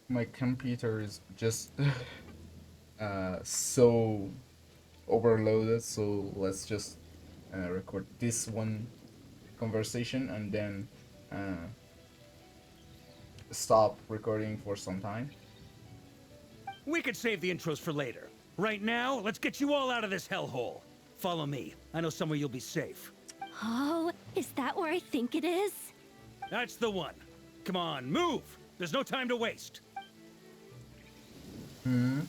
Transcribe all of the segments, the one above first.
My computer is just so overloaded, so let's just record this one conversation and then uh, stop recording for some time. We could save the intros for later. Right now, let's get you all out of this hellhole. Follow me. I know somewhere you'll be safe. Oh, is that where I think it is? That's the one. Come on, move! There's no time to waste. Hmm.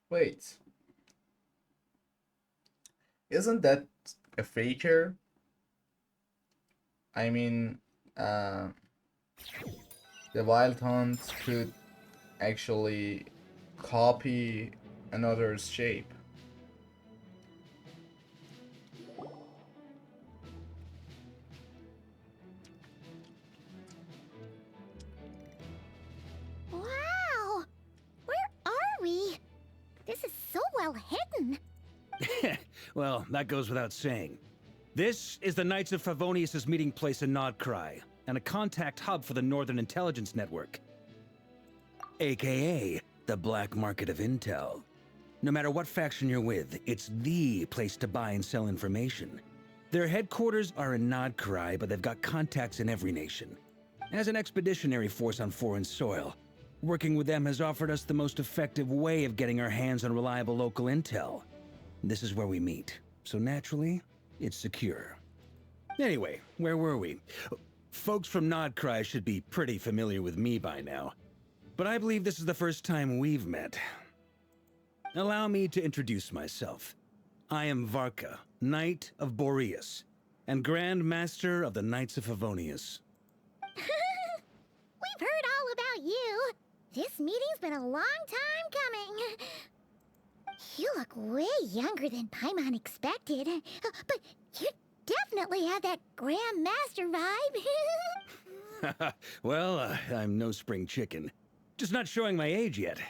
Wait, isn't that a feature? I mean, uh, the Wild Hunt could actually copy another's shape. Wow! Where are we? This is so well hidden. Well, that goes without saying. This is the Knights of Favonius' meeting place in Nod-Krai, and a contact hub for the Northern Intelligence Network. AKA, the black market of intel. No matter what faction you're with, it's the place to buy and sell information. Their headquarters are in Nod-Krai, but they've got contacts in every nation. As an expeditionary force on foreign soil, working with them has offered us the most effective way of getting our hands on reliable local intel. This is where we meet, so naturally, it's secure. Anyway, where were we? Folks from Nod-Krai should be pretty familiar with me by now, but I believe this is the first time we've met. Allow me to introduce myself. I am Varka, Knight of Boreas, and Grand Master of the Knights of Favonius. We've heard all about you. This meeting's been a long time coming. You look way younger than Paimon expected, but you definitely have that Grand Master vibe. Well, I'm no spring chicken. Just not showing my age yet.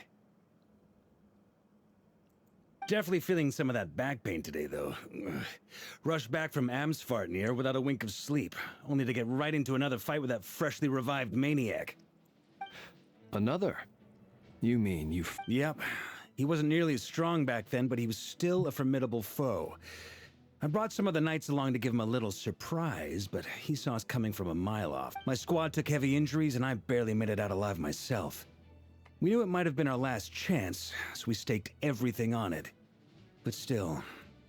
Definitely feeling some of that back pain today, though. Rushed back from Amsfartnir without a wink of sleep, only to get right into another fight with that freshly revived maniac. Another? You mean Yep. He wasn't nearly as strong back then, but he was still a formidable foe. I brought some of the knights along to give him a little surprise, but he saw us coming from a mile off. My squad took heavy injuries, and I barely made it out alive myself. We knew it might have been our last chance, so we staked everything on it. But still,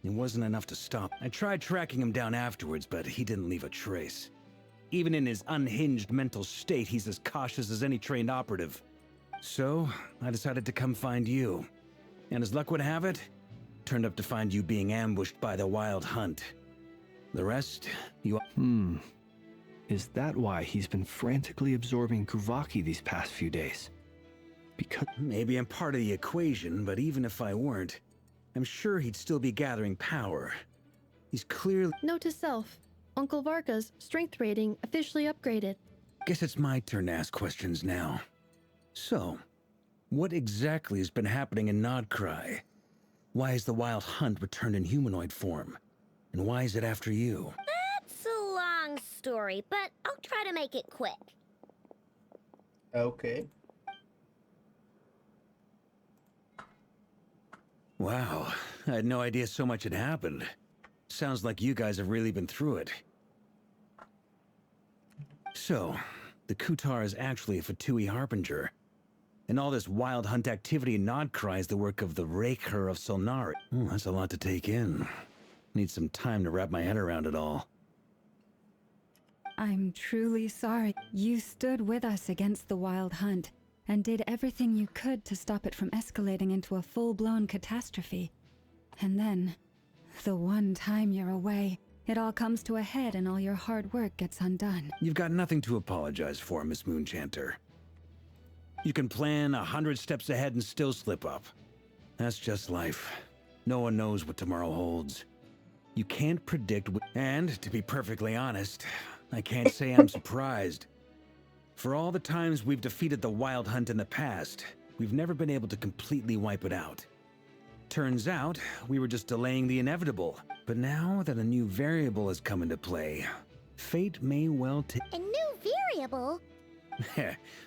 it wasn't enough to stop. I tried tracking him down afterwards, but he didn't leave a trace. Even in his unhinged mental state, he's as cautious as any trained operative. So, I decided to come find you. And as luck would have it, turned up to find you being ambushed by the Wild Hunt. The rest, you... Is that why he's been frantically absorbing Kuvaki these past few days? Because... Maybe I'm part of the equation, but even if I weren't, I'm sure he'd still be gathering power. He's clearly... Note to self. Uncle Varka's strength rating officially upgraded. Guess it's my turn to ask questions now. So, what exactly has been happening in Nod-Krai? Why has the Wild Hunt returned in humanoid form? And why is it after you? It's a long story, but I'll try to make it quick. Okay. Wow, I had no idea so much had happened. Sounds like you guys have really been through it. So, the Kutar is actually a Fatui Harbinger. And all this Wild Hunt activity in Nod-Krai is the work of the Raker of Solnari. That's a lot to take in. Need some time to wrap my head around it all. I'm truly sorry. You stood with us against the Wild Hunt, and did everything you could to stop it from escalating into a full-blown catastrophe. And then, the one time you're away, it all comes to a head and all your hard work gets undone. You've got nothing to apologize for, Miss Moonchanter. You can plan 100 steps ahead and still slip up. That's just life. No one knows what tomorrow holds. You can't predict and, to be perfectly honest, I can't say I'm surprised. For all the times we've defeated the Wild Hunt in the past, we've never been able to completely wipe it out. Turns out, we were just delaying the inevitable. But now that a new variable has come into play, fate may well take... A new variable?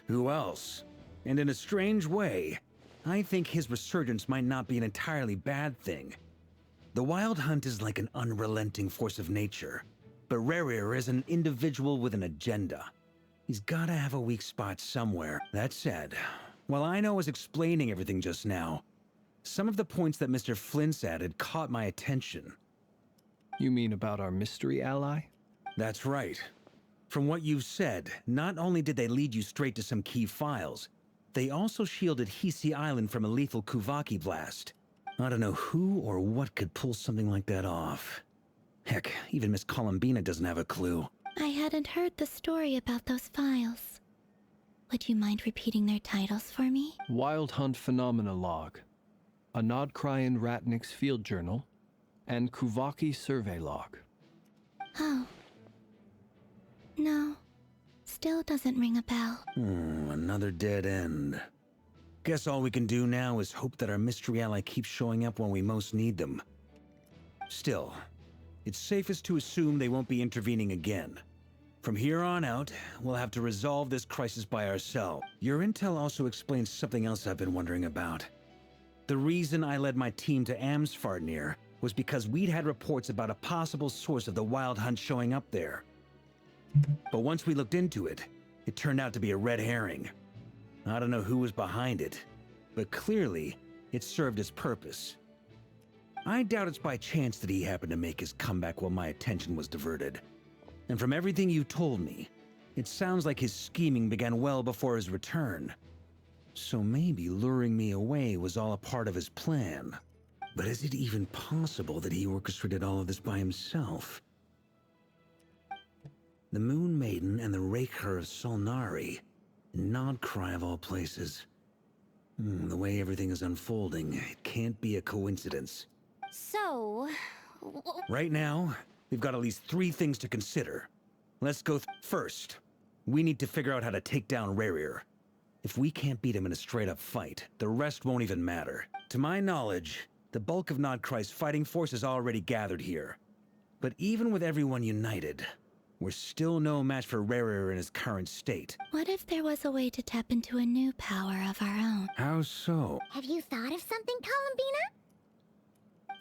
Who else? And in a strange way, I think his resurgence might not be an entirely bad thing. The Wild Hunt is like an unrelenting force of nature, but Rerir is an individual with an agenda. He's gotta have a weak spot somewhere. That said, while I was explaining everything just now, some of the points that Mr. Flint's added caught my attention. You mean about our mystery ally? That's right. From what you've said, not only did they lead you straight to some key files, they also shielded Hisi Island from a lethal Kuvaki blast. I don't know who or what could pull something like that off. Heck, even Miss Columbina doesn't have a clue. I hadn't heard the story about those files. Would you mind repeating their titles for me? Wild Hunt Phenomena Log, a Nod-Krai and Ratnik's Field Journal, and Kuvaki Survey Log. Oh. No. Still doesn't ring a bell. Another dead end. Guess all we can do now is hope that our mystery ally keeps showing up when we most need them. Still, it's safest to assume they won't be intervening again. From here on out, we'll have to resolve this crisis by ourselves. Your intel also explains something else I've been wondering about. The reason I led my team to Amsfarnir was because we'd had reports about a possible source of the Wild Hunt showing up there. But once we looked into it, it turned out to be a red herring. I don't know who was behind it, but clearly, it served its purpose. I doubt it's by chance that he happened to make his comeback while my attention was diverted. And from everything you told me, it sounds like his scheming began well before his return. So maybe luring me away was all a part of his plan. But is it even possible that he orchestrated all of this by himself? The Moon Maiden and the Raker of Solnari. Nod-Krai of all places. The way everything is unfolding, it can't be a coincidence. So... Right now, we've got at least 3 things to consider. Let's go first. We need to figure out how to take down Rerir. If we can't beat him in a straight-up fight, the rest won't even matter. To my knowledge, the bulk of Nod-Krai's fighting force is already gathered here. But even with everyone united, we're still no match for Rerir in his current state. What if there was a way to tap into a new power of our own? How so? Have you thought of something, Columbina?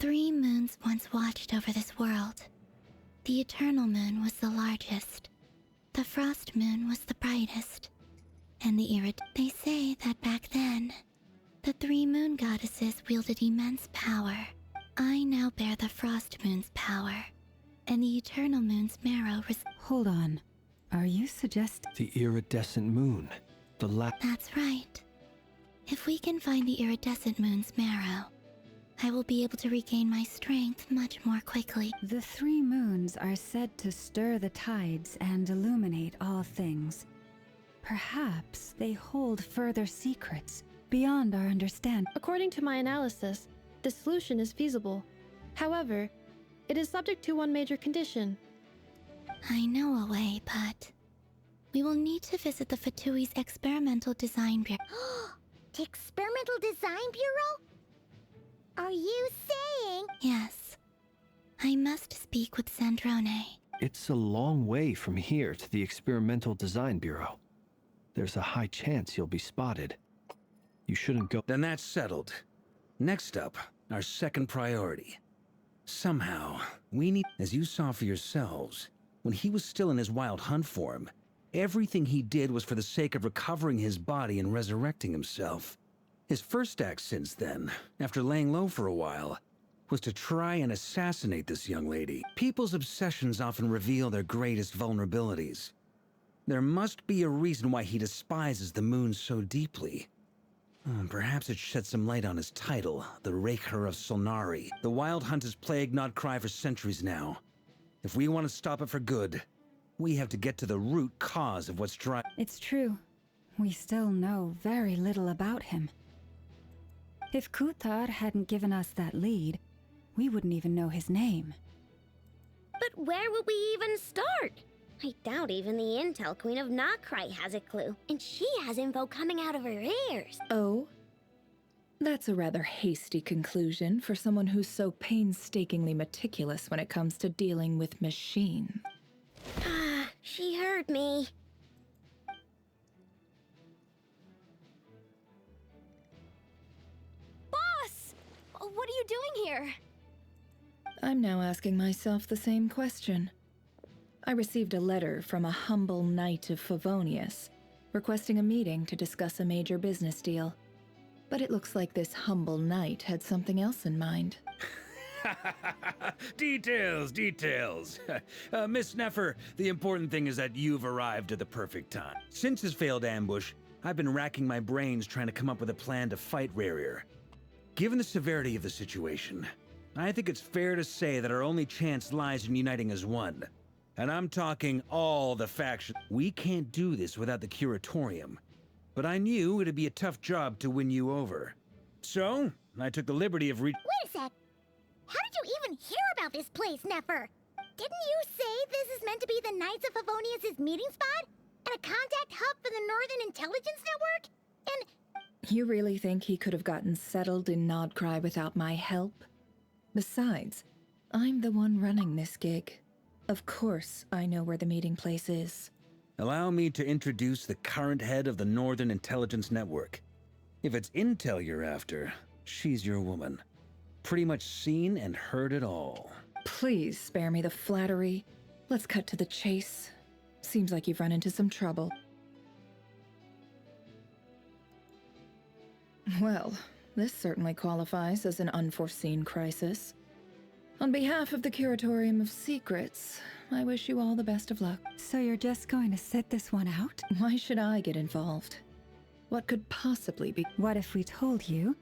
3 moons once watched over this world. The Eternal Moon was the largest. The Frost Moon was the brightest. And the They say that back then, the 3 moon goddesses wielded immense power. I now bear the Frost Moon's power, and the Eternal Moon's marrow Hold on. Are you suggesting... The iridescent moon. That's right. If we can find the iridescent moon's marrow, I will be able to regain my strength much more quickly. The 3 moons are said to stir the tides and illuminate all things. Perhaps they hold further secrets beyond our understanding. According to my analysis, the solution is feasible. However, it is subject to one major condition. I know a way, but we will need to visit the Fatui's Experimental Design Bureau. The Experimental Design Bureau? Are you saying... Yes. I must speak with Sandrone. It's a long way from here to the Experimental Design Bureau. There's a high chance you'll be spotted. You shouldn't go... Then that's settled. Next up, our second priority. Somehow, we need... As you saw for yourselves, when he was still in his Wild Hunt form, everything he did was for the sake of recovering his body and resurrecting himself. His first act since then, after laying low for a while, was to try and assassinate this young lady. People's obsessions often reveal their greatest vulnerabilities. There must be a reason why he despises the moon so deeply. Perhaps it sheds some light on his title, the Raker of Solnari. The Wild Hunt has plagued Nod-Krai for centuries now. If we want to stop it for good, we have to get to the root cause of what's driving... It's true. We still know very little about him. If Kuthar hadn't given us that lead, we wouldn't even know his name. But where would we even start? I doubt even the Intel Queen of Nod-Krai has a clue, and she has info coming out of her ears. Oh? That's a rather hasty conclusion for someone who's so painstakingly meticulous when it comes to dealing with machines. She heard me. Boss! What are you doing here? I'm now asking myself the same question. I received a letter from a humble knight of Favonius, requesting a meeting to discuss a major business deal. But it looks like this humble knight had something else in mind. Details, details. Miss Neffer, the important thing is that you've arrived at the perfect time. Since his failed ambush, I've been racking my brains trying to come up with a plan to fight Rarier. Given the severity of the situation, I think it's fair to say that our only chance lies in uniting as one. And I'm talking all the factions. We can't do this without the Curatorium. But I knew it'd be a tough job to win you over. So, I took the liberty of Wait a sec. How did you even hear about this place, Neffer? Didn't you say this is meant to be the Knights of Favonius' meeting spot? And a contact hub for the Northern Intelligence Network? And... You really think he could have gotten settled in Nod-Krai without my help? Besides, I'm the one running this gig. Of course I know where the meeting place is. Allow me to introduce the current head of the Northern Intelligence Network. If it's intel you're after, she's your woman. Pretty much seen and heard it all. Please spare me the flattery. Let's cut to the chase. Seems like you've run into some trouble. Well, this certainly qualifies as an unforeseen crisis. On behalf of the Curatorium of Secrets, I wish you all the best of luck. So you're just going to sit this one out? Why should I get involved? What could possibly be? What if we told you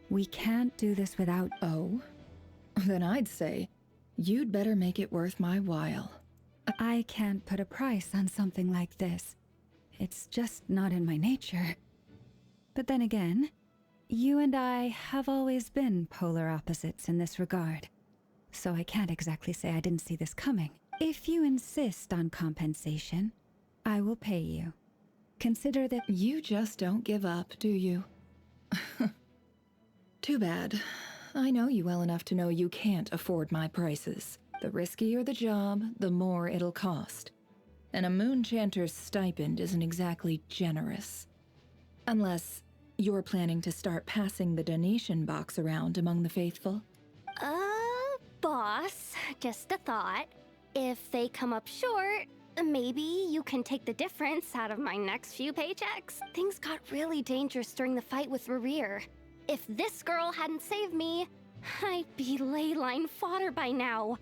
we can't do this without... Oh? Then I'd say you'd better make it worth my while. I can't put a price on something like this. It's just not in my nature. But then again, you and I have always been polar opposites in this regard. So I can't exactly say I didn't see this coming. If you insist on compensation, I will pay you. Consider that... You just don't give up, do you? Too bad. I know you well enough to know you can't afford my prices. The riskier the job, the more it'll cost. And a moon chanter's stipend isn't exactly generous. Unless you're planning to start passing the donation box around among the faithful. Boss, just a thought. If they come up short, maybe you can take the difference out of my next few paychecks. Things got really dangerous during the fight with Rarier. If this girl hadn't saved me, I'd be ley line fodder by now.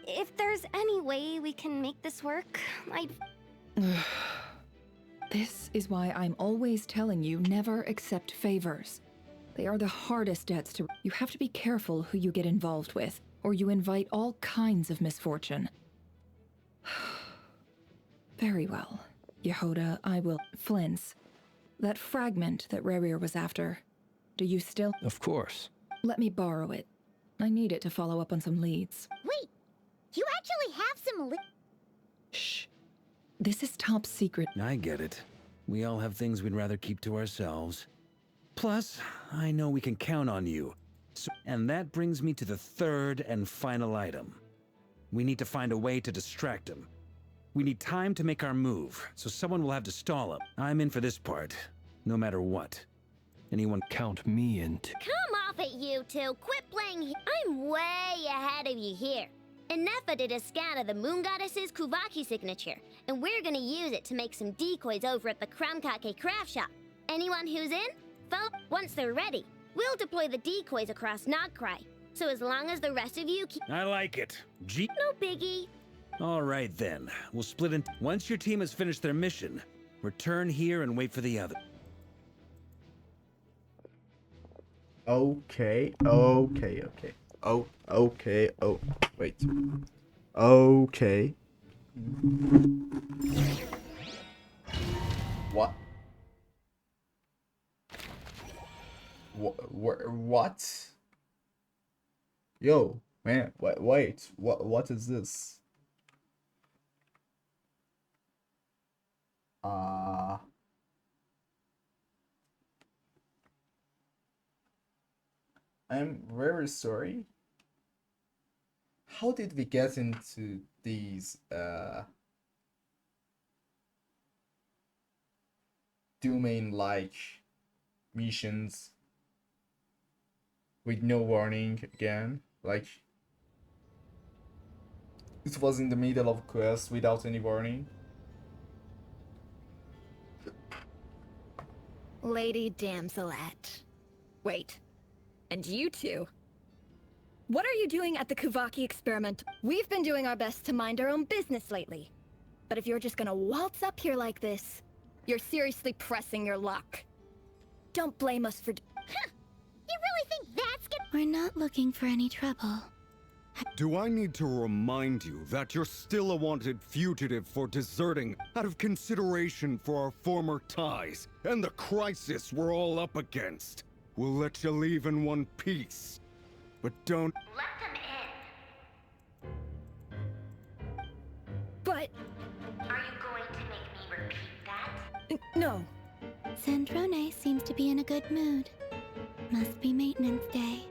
If there's any way we can make this work, I'd... This is why I'm always telling you never accept favors. They are the hardest debts to... You have to be careful who you get involved with, or you invite all kinds of misfortune. Very well. Yehoda, I will... Flins. That fragment that Rarier was after. Do you still... Of course. Let me borrow it. I need it to follow up on some leads. wait, you actually have some Shh. This is top secret. I get it. We all have things we'd rather keep to ourselves. Plus, I know we can count on you. And that brings me to the third and final item. We need to find a way to distract him. We need time to make our move, so someone will have to stall him. I'm in for this part, no matter what. Anyone Count me in too. Come off it, you two. Quit playing. I'm way ahead of you here. Nefa did a scan of the Moon Goddess's Kuvaki signature, and we're gonna use it to make some decoys over at the Kramkake craft shop. Anyone who's in? Vote once they're ready. We'll deploy the decoys across Nod-Krai. So as long as the rest of you keep... I like it. No biggie. All right then. We'll split in. Once your team has finished their mission, return here and wait for the other. Okay. Oh, wait. Okay. What? What? Yo, man, wait, what is this? I'm very sorry. How did we get into these domain-like missions with no warning again? Like, it was in the middle of a quest without any warning. Lady Damselette. Wait, and you two? What are you doing at the Kuvaki experiment? We've been doing our best to mind our own business lately. But if you're just gonna waltz up here like this, you're seriously pressing your luck. Don't blame us for... You really think that's good? We're not looking for any trouble. Do I need to remind you that you're still a wanted fugitive for deserting out of consideration for our former ties and the crisis we're all up against? We'll let you leave in one piece, but don't... Let them in. But... Are you going to make me repeat that? No. Sandrone seems to be in a good mood. Must be maintenance day.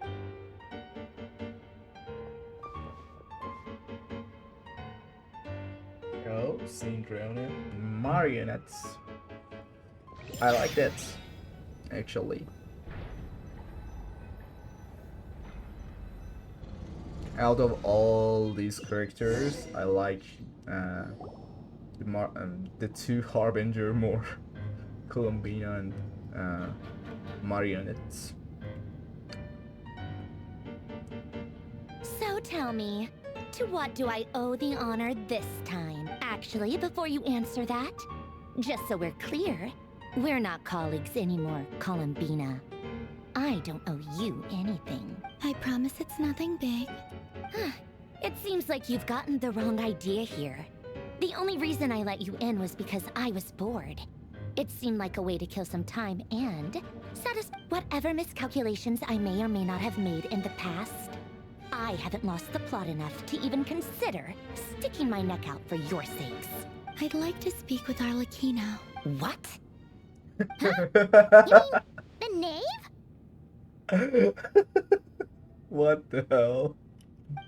Oh, Syndrome marionettes. I like that, actually. Out of all these characters, I like the two Harbinger more, Columbina and marionettes. So tell me, to what do I owe the honor this time? Actually, before you answer that, just so we're clear, we're not colleagues anymore, Columbina. I don't owe you anything. I promise it's nothing big. It seems like you've gotten the wrong idea here. The only reason I let you in was because I was bored. It seemed like a way to kill some time and satisfy whatever miscalculations I may or may not have made in the past. I haven't lost the plot enough to even consider sticking my neck out for your sakes. I'd like to speak with Arlecchino. What? Huh? You mean the knave? What the hell?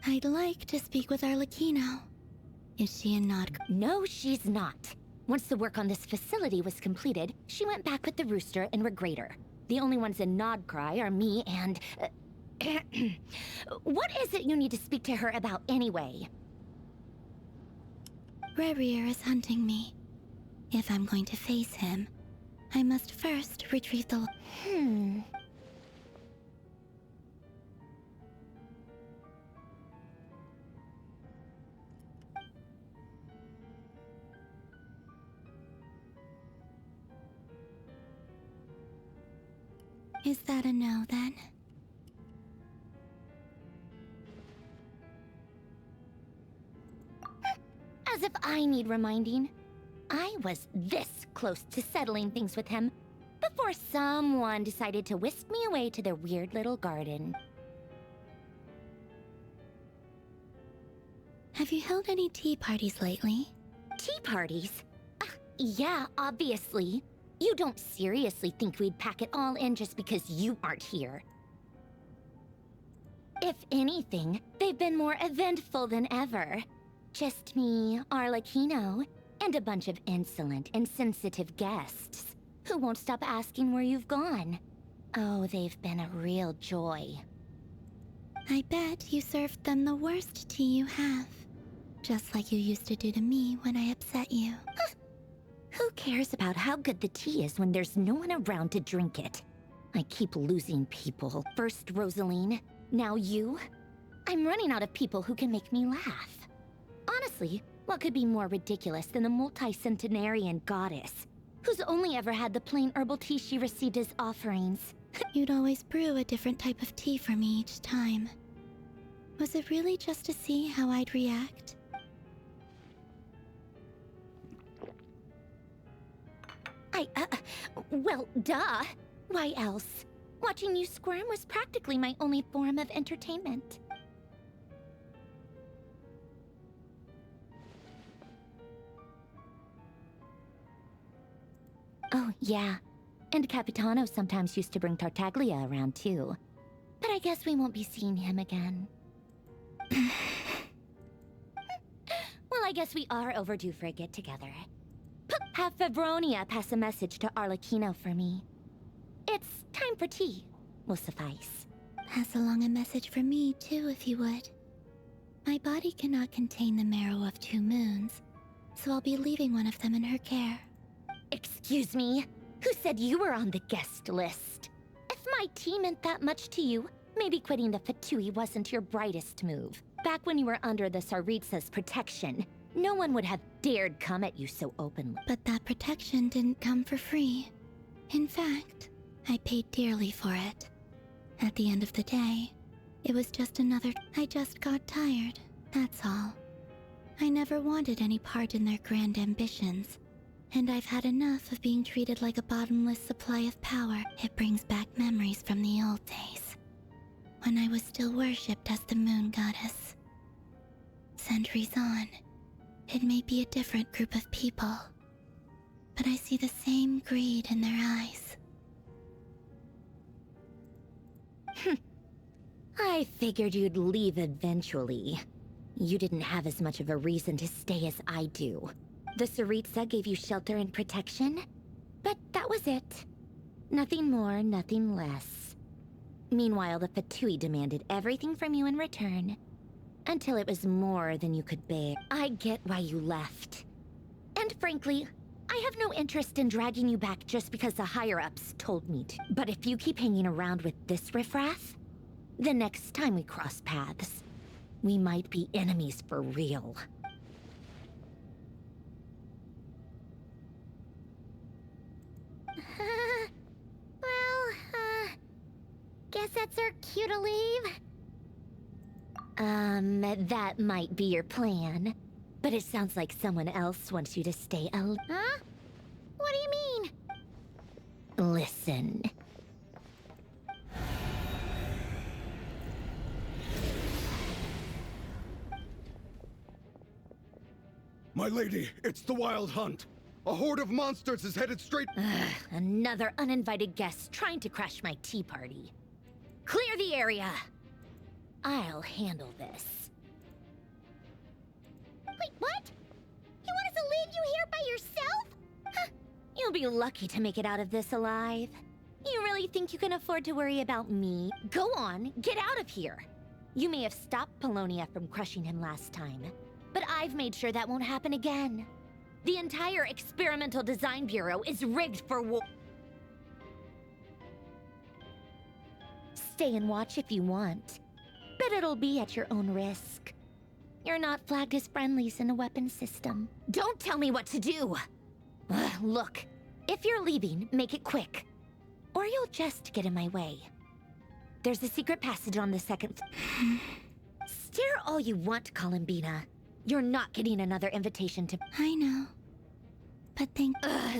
I'd like to speak with Arlecchino. Is she in Nod-Krai? No, she's not. Once the work on this facility was completed, she went back with the rooster and Regrator. The only ones in Nod-Krai are me and... What is it you need to speak to her about anyway? Rerir is hunting me. If I'm going to face him, I must first retrieve the... Is that a no, then? As if I need reminding. I was this close to settling things with him before someone decided to whisk me away to their weird little garden. Have you held any tea parties lately? Tea parties? Yeah, obviously. You don't seriously think we'd pack it all in just because you aren't here. If anything, they've been more eventful than ever. Just me, Arlecchino, and a bunch of insolent and sensitive guests who won't stop asking where you've gone. Oh, they've been a real joy. I bet you served them the worst tea you have. Just like you used to do to me when I upset you. Who cares about how good the tea is when there's no one around to drink it? I keep losing people. First Rosaline, now you. I'm running out of people who can make me laugh. Honestly, what could be more ridiculous than the multi-centenarian goddess, who's only ever had the plain herbal tea she received as offerings? You'd always brew a different type of tea for me each time. Was it really just to see how I'd react? Well, duh. Why else? Watching you squirm was practically my only form of entertainment. Oh, yeah. And Capitano sometimes used to bring Tartaglia around, too. But I guess we won't be seeing him again. Well, I guess we are overdue for a get-together. Have Febronia pass a message to Arlecchino for me. It's time for tea. Will suffice. Pass along a message for me, too, if you would. My body cannot contain the marrow of 2 moons, so I'll be leaving one of them in her care. Excuse me? Who said you were on the guest list? If my tea meant that much to you, maybe quitting the Fatui wasn't your brightest move. Back when you were under the Tsaritsa's protection, no one would have dared come at you so openly. But that protection didn't come for free. In fact, I paid dearly for it. At the end of the day, it was just another... I just got tired, that's all. I never wanted any part in their grand ambitions, and I've had enough of being treated like a bottomless supply of power. It brings back memories from the old days, when I was still worshipped as the moon goddess. Centuries on, it may be a different group of people, but I see the same greed in their eyes. I figured you'd leave eventually. You didn't have as much of a reason to stay as I do. The Tsaritsa gave you shelter and protection, but that was it. Nothing more, nothing less. Meanwhile, the Fatui demanded everything from you in return, until it was more than you could bear. I get why you left. And frankly, I have no interest in dragging you back just because the higher-ups told me to. But if you keep hanging around with this riffraff, the next time we cross paths, we might be enemies for real. Guess that's our cue to leave. That might be your plan. But it sounds like someone else wants you to stay Huh? What do you mean? Listen. My lady, it's the Wild Hunt. A horde of monsters is headed straight... Another uninvited guest trying to crash my tea party. Clear the area! I'll handle this. Wait, what? You want us to leave you here by yourself? Huh. You'll be lucky to make it out of this alive. You really think you can afford to worry about me? Go on, get out of here! You may have stopped Polonia from crushing him last time, but I've made sure that won't happen again. The entire Experimental Design Bureau is rigged for war. Stay and watch if you want, but it'll be at your own risk. You're not flagged as friendlies in a weapons system. Don't tell me what to do! Look, if you're leaving, make it quick, or you'll just get in my way. There's a secret passage on the second floor. Stare all you want, Columbina. You're not getting another invitation to... I know. But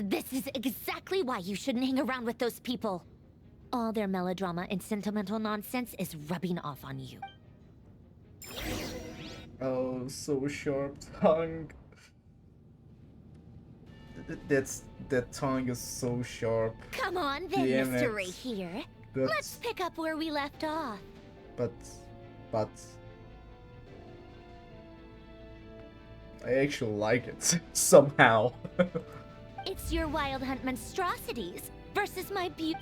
this is exactly why you shouldn't hang around with those people. All their melodrama and sentimental nonsense is rubbing off on you. Oh, so sharp tongue. That tongue is so sharp. Come on then, Damn Mr. it. Ray here. But, Let's pick up where we left off. But... I actually like it, somehow. It's your Wild Hunt monstrosities versus my beauty.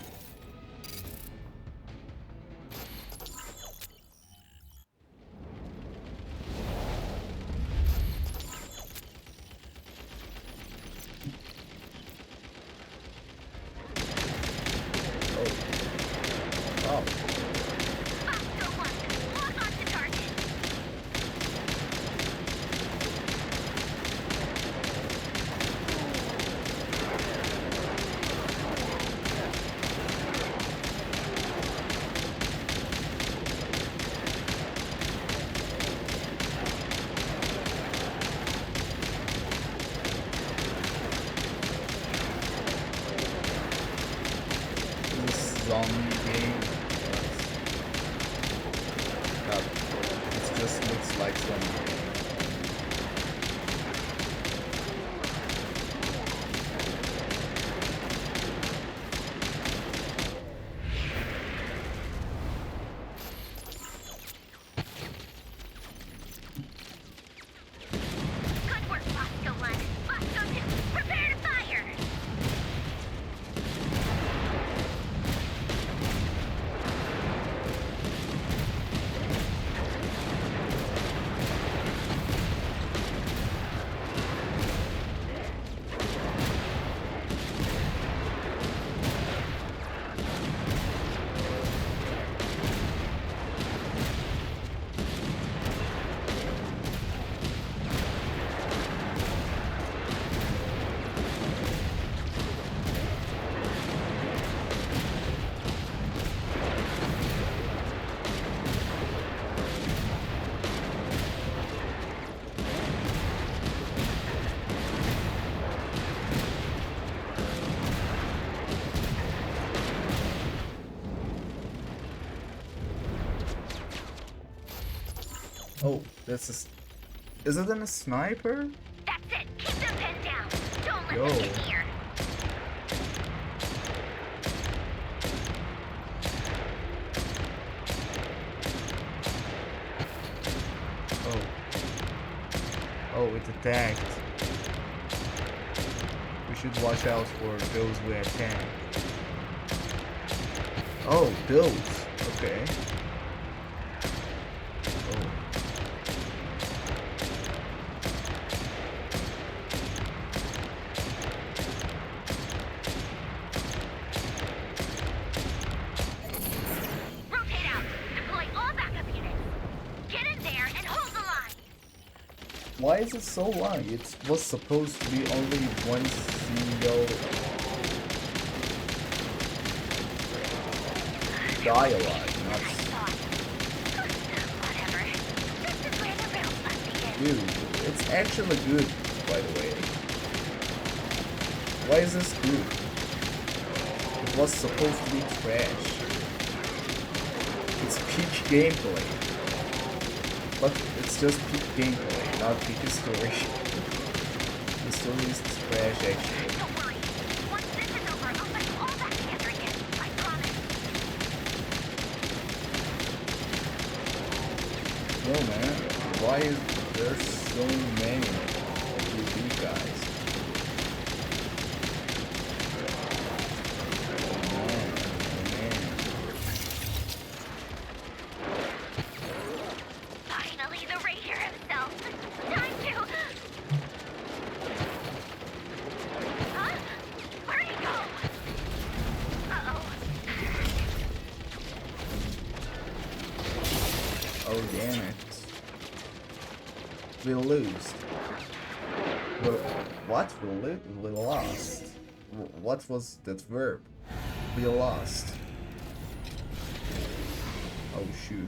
Oh. Zombie game. God, it just looks like some. Oh, that's a... Is it a sniper? That's it. Keep them pinned down. Don't let Yo. them get near. Oh. Oh, it attacked. We should watch out for those who attack. Oh, those. Okay. Oh. Rotate out. Deploy all backup units. Get in there and hold the line. Why is it so long? It was supposed to be only one single dialogue, not... Whatever. This is where the real fun begins. Dude, it's actually good, by the way. Why is this good? It was supposed to be trash. It's peak gameplay. But it's just peak gameplay, not peak story. The story is trash, actually. Don't worry. Once this is over, I'll put you all back together again. I promise. Yo, man, why is there so many GP guys? Finally, the Ranger himself. Time to... Huh? Where'd he go? Uh-oh. Oh, damn it. We lose. What? We lost. What was that verb? We lost. Oh, shoot.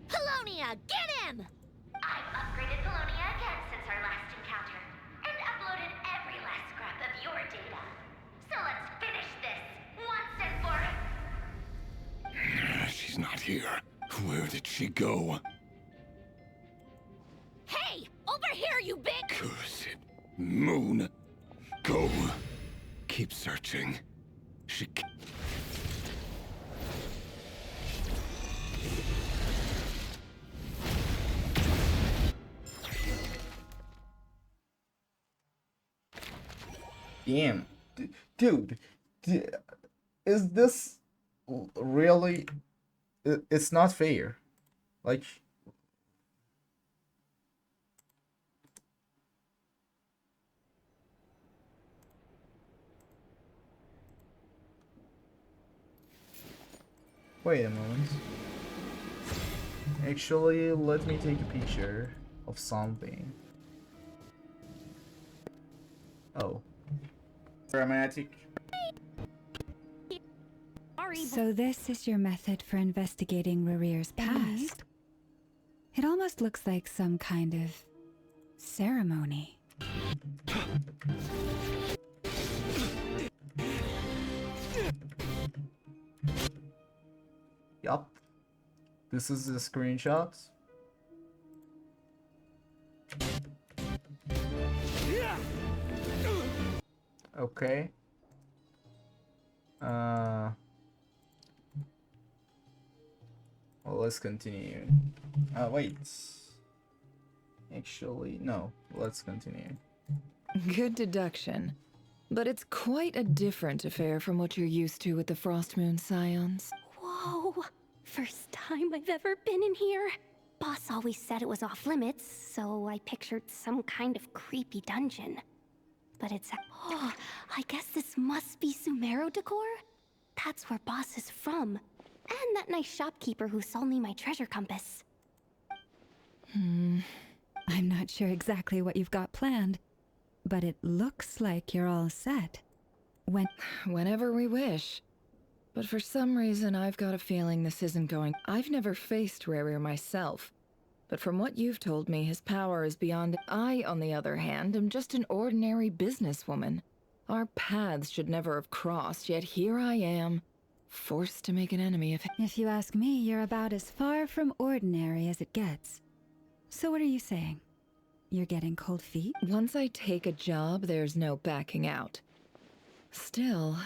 Polonia, get him! I've upgraded Polonia again since our last encounter, and uploaded every last scrap of your data. So let's finish this, once and for... She's not here. Where did she go? Hey! Over here, you big... Curse it. Moon. Go. Keep searching. She... Damn. Dude. Is this really... It's not fair. Like... Wait a moment. Actually, let me take a picture of something. Oh. Dramatic. So this is your method for investigating Rarir's past? It almost looks like some kind of ceremony. Yup. This is the screenshot. Okay. Well, let's continue. Wait. Actually, no. Let's continue. Good deduction. But it's quite a different affair from what you're used to with the Frost Moon Scions. Whoa! First time I've ever been in here. Boss always said it was off limits, so I pictured some kind of creepy dungeon. But it's... Oh, I guess this must be Sumero decor? That's where Boss is from. And that nice shopkeeper who sold me my treasure compass. I'm not sure exactly what you've got planned, but it looks like you're all set. Whenever we wish. But for some reason, I've got a feeling this isn't going... I've never faced Rarir myself, But from what you've told me, his power is beyond. I, on the other hand, am just an ordinary businesswoman. Our paths should never have crossed, yet here I am, forced to make an enemy of him. If you ask me, you're about as far from ordinary as it gets. So what are you saying? You're getting cold feet? Once I take a job, there's no backing out. Still,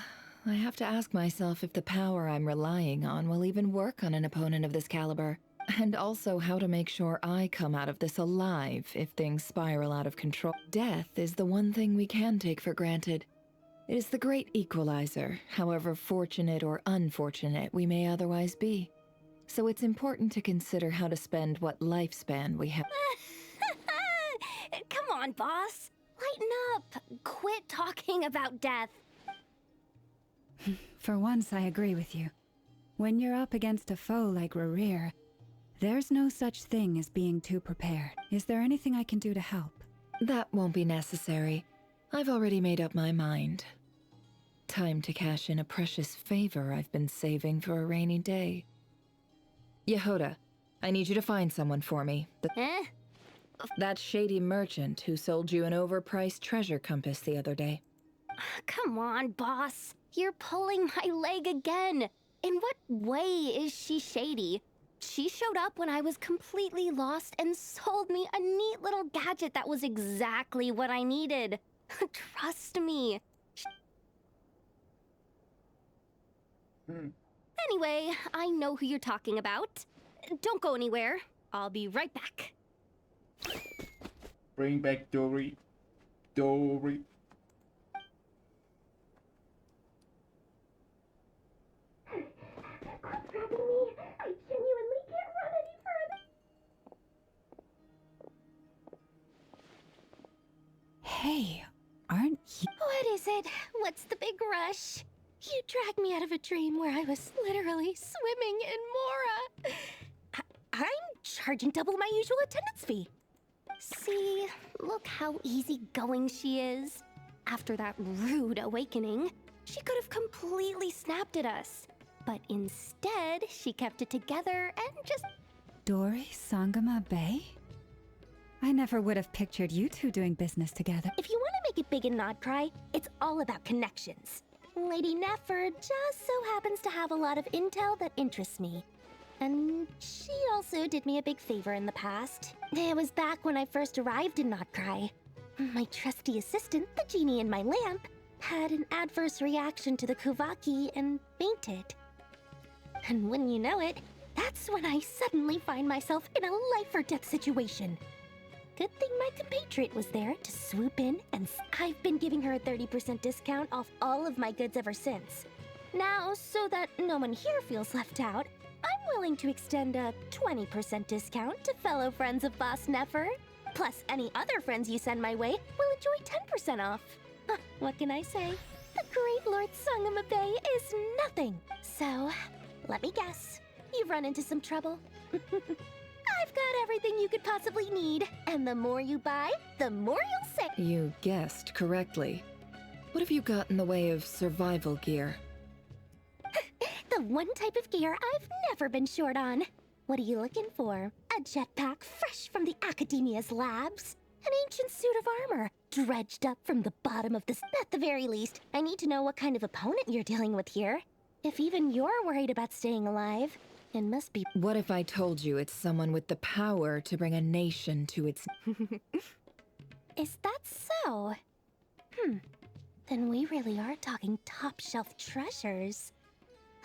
I have to ask myself if the power I'm relying on will even work on an opponent of this caliber. And also how to make sure I come out of this alive if things spiral out of control. Death is the one thing we can take for granted. It is the great equalizer, however fortunate or unfortunate we may otherwise be. So it's important to consider how to spend what lifespan we have. Come on, boss. Lighten up. Quit talking about death. For once, I agree with you. When you're up against a foe like Rerir, there's no such thing as being too prepared. Is there anything I can do to help? That won't be necessary. I've already made up my mind. Time to cash in a precious favor I've been saving for a rainy day. Yehoda, I need you to find someone for me. That shady merchant who sold you an overpriced treasure compass the other day. Come on, boss. You're pulling my leg again. In what way is she shady? She showed up when I was completely lost and sold me a neat little gadget that was exactly what I needed. Trust me. Anyway, I know who you're talking about. Don't go anywhere. I'll be right back. Bring back Dory. Dory. What's happening to me? I genuinely can't run any further. Hey, aren't you? What is it? What's the big rush? You dragged me out of a dream where I was literally swimming in Mora. I'm charging double my usual attendance fee. See, look how easygoing she is. After that rude awakening, she could have completely snapped at us. But instead, she kept it together and just... Dory Sangama Bay? I never would have pictured you two doing business together. If you want to make it big in Nod-Krai, it's all about connections. Lady Nefer just so happens to have a lot of intel that interests me. And she also did me a big favor in the past. It was back when I first arrived in Nod-Krai. My trusty assistant, the genie in my lamp, had an adverse reaction to the Kuvaki and fainted. And when you know it, that's when I suddenly find myself in a life-or-death situation. Good thing my compatriot was there to swoop in, and I've been giving her a 30% discount off all of my goods ever since. Now, so that no one here feels left out, I'm willing to extend a 20% discount to fellow friends of Boss Nefer. Plus, any other friends you send my way will enjoy 10% off. What can I say? The great Lord Sangama Bay is nothing. So, let me guess. You've run into some trouble. I've got everything you could possibly need. And the more you buy, the more you'll save. You guessed correctly. What have you got in the way of survival gear? The one type of gear I've never been short on. What are you looking for? A jetpack fresh from the Academia's labs? An ancient suit of armor, dredged up from the bottom of this. At the very least, I need to know what kind of opponent you're dealing with here. If even you're worried about staying alive, it must be... What if I told you it's someone with the power to bring a nation to its... Is that so? Then we really are talking top-shelf treasures.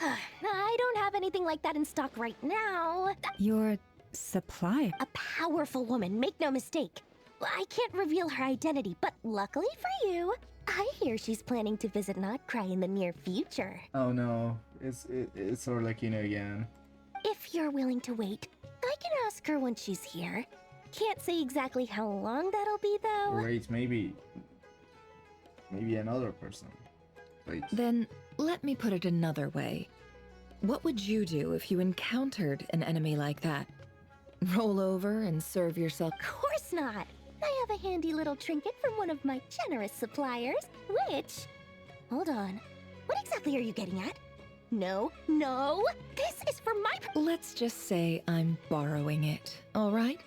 I don't have anything like that in stock right now. Your supplier? A powerful woman, make no mistake. I can't reveal her identity, but luckily for you, I hear she's planning to visit Nod-Krai in the near future. Oh no, it's Orlekina again. If you're willing to wait, I can ask her when she's here. Can't say exactly how long that'll be, though. Wait, maybe another person. Wait. Then, let me put it another way. What would you do if you encountered an enemy like that? Roll over and serve yourself? Of course not! I have a handy little trinket from one of my generous suppliers, which... Hold on. What exactly are you getting at? No! This is for my... Let's just say I'm borrowing it, all right?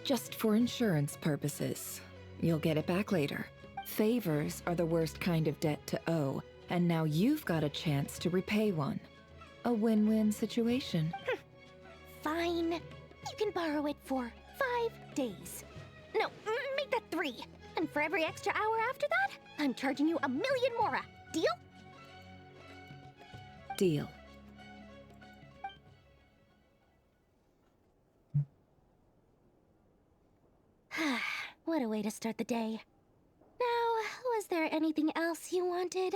Just for insurance purposes. You'll get it back later. Favors are the worst kind of debt to owe, and now you've got a chance to repay one. A win-win situation. Fine. You can borrow it for 5 days. No, make that 3. And for every extra hour after that, I'm charging you 1,000,000 mora. Deal? Deal. What a way to start the day. Now, was there anything else you wanted?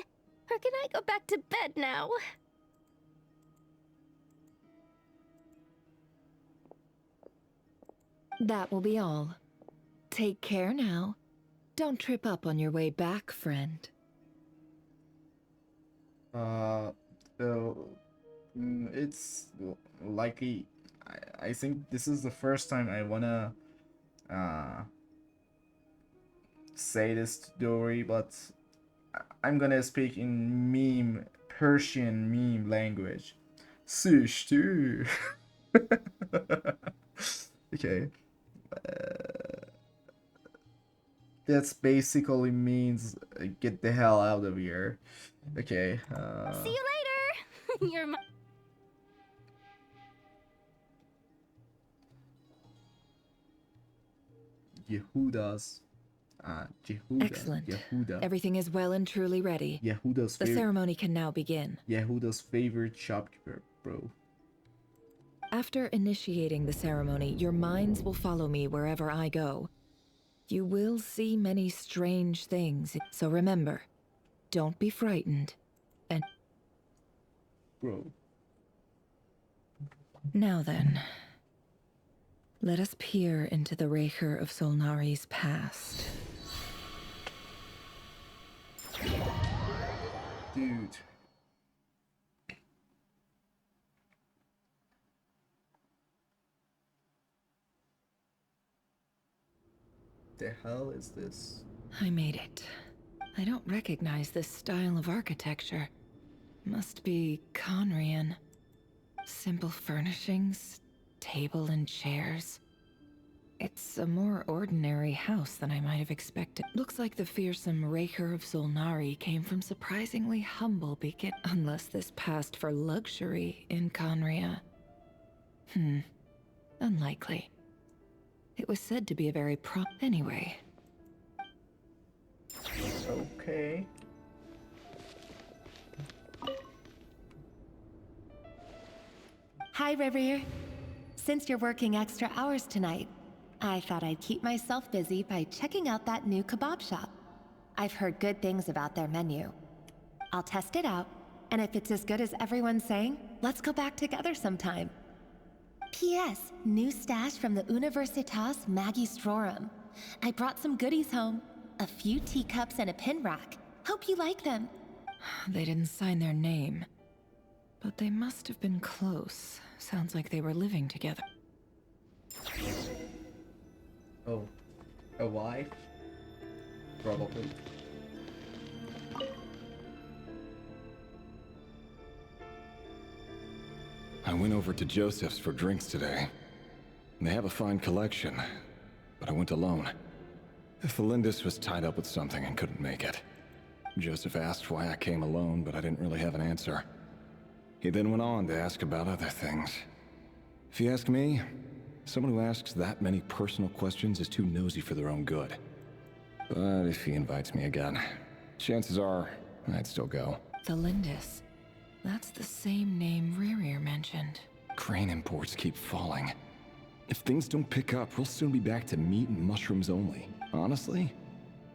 Or can I go back to bed now? That will be all. Take care now. Don't trip up on your way back, friend. It's likely. I think this is the first time I wanna say this story, but I'm gonna speak in Persian meme language. Sushtu. Okay. That's basically means get the hell out of here. Okay. See you later. You're my... Yehuda's. Yehuda. Excellent. Yehuda. Everything is well and truly ready. Yehuda's The ceremony can now begin. Yehuda's favorite shopkeeper, bro. After initiating the ceremony, your minds will follow me wherever I go. You will see many strange things, so remember, don't be frightened. And bro. Now then, let us peer into the Raker of Solnari's past. Dude. The hell is this? I made it. I don't recognize this style of architecture. Must be Conrian. Simple furnishings, table and chairs. It's a more ordinary house than I might have expected. Looks like the fearsome Raker of Solnari came from surprisingly humble begin, unless this passed for luxury in Conria. Unlikely. It was said to be a very anyway. Okay. Hi, Rivier. Since you're working extra hours tonight, I thought I'd keep myself busy by checking out that new kebab shop. I've heard good things about their menu. I'll test it out, and if it's as good as everyone's saying, let's go back together sometime. P.S. New stash from the Universitas Magistrorum. I brought some goodies home. A few teacups and a pin rack. Hope you like them. They didn't sign their name. But they must have been close. Sounds like they were living together. Oh. A wife? Probably. I went over to Joseph's for drinks today. They have a fine collection, but I went alone. Thelindis was tied up with something and couldn't make it. Joseph asked why I came alone, but I didn't really have an answer. He then went on to ask about other things. If you ask me, someone who asks that many personal questions is too nosy for their own good. But if he invites me again, chances are I'd still go. Thelindis. That's the same name Ririr mentioned. Crane imports keep falling. If things don't pick up, we'll soon be back to meat and mushrooms only. Honestly,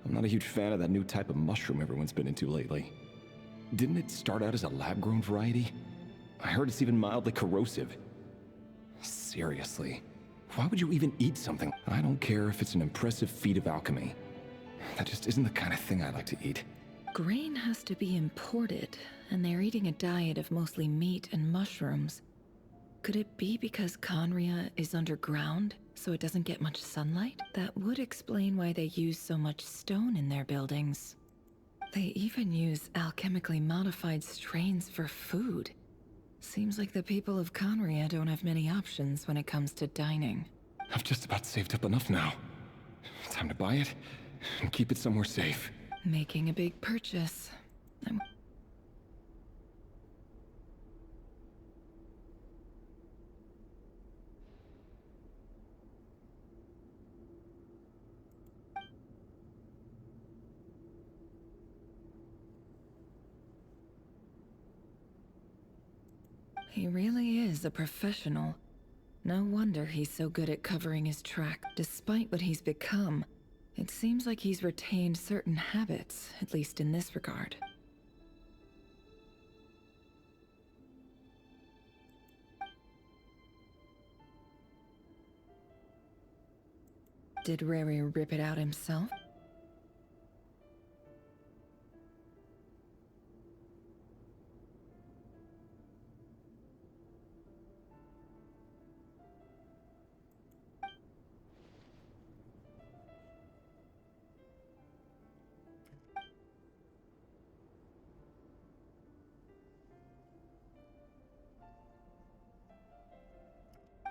I'm not a huge fan of that new type of mushroom everyone's been into lately. Didn't it start out as a lab-grown variety? I heard it's even mildly corrosive. Seriously, why would you even eat something? I don't care if it's an impressive feat of alchemy. That just isn't the kind of thing I like to eat. Grain has to be imported, and they're eating a diet of mostly meat and mushrooms. Could it be because Conria is underground, so it doesn't get much sunlight? That would explain why they use so much stone in their buildings. They even use alchemically modified strains for food. Seems like the people of Conria don't have many options when it comes to dining. I've just about saved up enough now. Time to buy it and keep it somewhere safe. Making a big purchase. He really is a professional. No wonder he's so good at covering his track. Despite what he's become, it seems like he's retained certain habits, at least in this regard. Did Rary rip it out himself?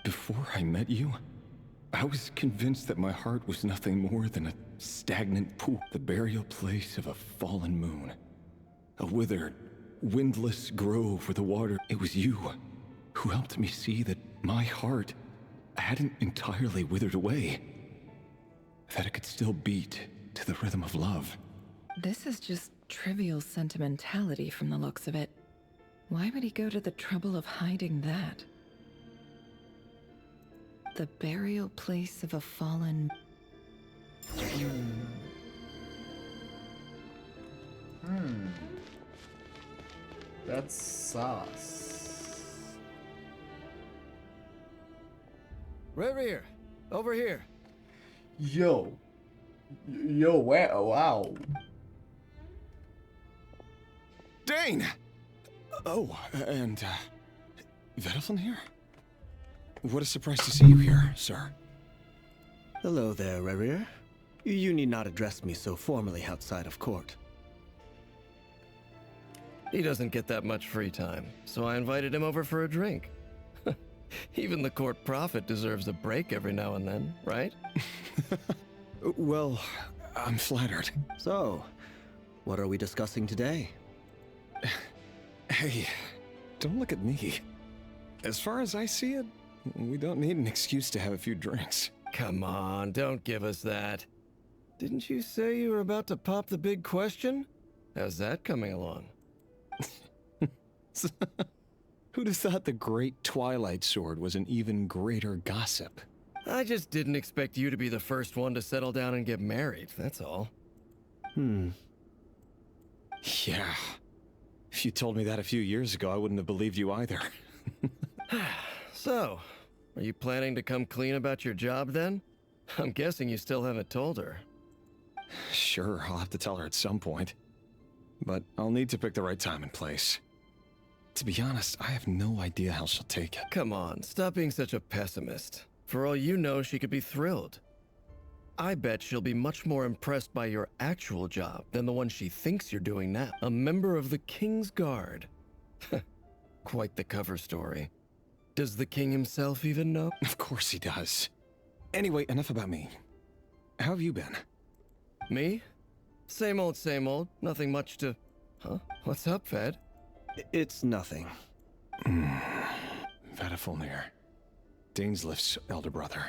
Before I met you, I was convinced that my heart was nothing more than a stagnant pool, the burial place of a fallen moon. A withered, windless grove where the water... It was you who helped me see that my heart hadn't entirely withered away. That it could still beat to the rhythm of love. This is just trivial sentimentality from the looks of it. Why would he go to the trouble of hiding that? The burial place of a fallen... That's sauce. Rear, over here. Yo, wow. Dane! Oh, and, Vedelfin here? What a surprise to see you here, sir. Hello there, Rerir. You need not address me so formally outside of court. He doesn't get that much free time, so I invited him over for a drink. Even the court prophet deserves a break every now and then, right? Well, I'm flattered. So, what are we discussing today? Hey, don't look at me. As far as I see it, we don't need an excuse to have a few drinks. Come on, don't give us that. Didn't you say you were about to pop the big question? How's that coming along? Who'd have thought the great Twilight Sword was an even greater gossip? I just didn't expect you to be the first one to settle down and get married, that's all. Yeah. If you told me that a few years ago, I wouldn't have believed you either. So, are you planning to come clean about your job then? I'm guessing you still haven't told her. Sure, I'll have to tell her at some point. But I'll need to pick the right time and place. To be honest, I have no idea how she'll take it. Come on, stop being such a pessimist. For all you know, she could be thrilled. I bet she'll be much more impressed by your actual job than the one she thinks you're doing now. A member of the King's Guard. Quite the cover story. Does the king himself even know? Of course he does. Anyway, enough about me. How have you been? Me? Same old, same old. Nothing much to... Huh? What's up, Fed? It's nothing. Vadafulnir, Dainslift's elder brother.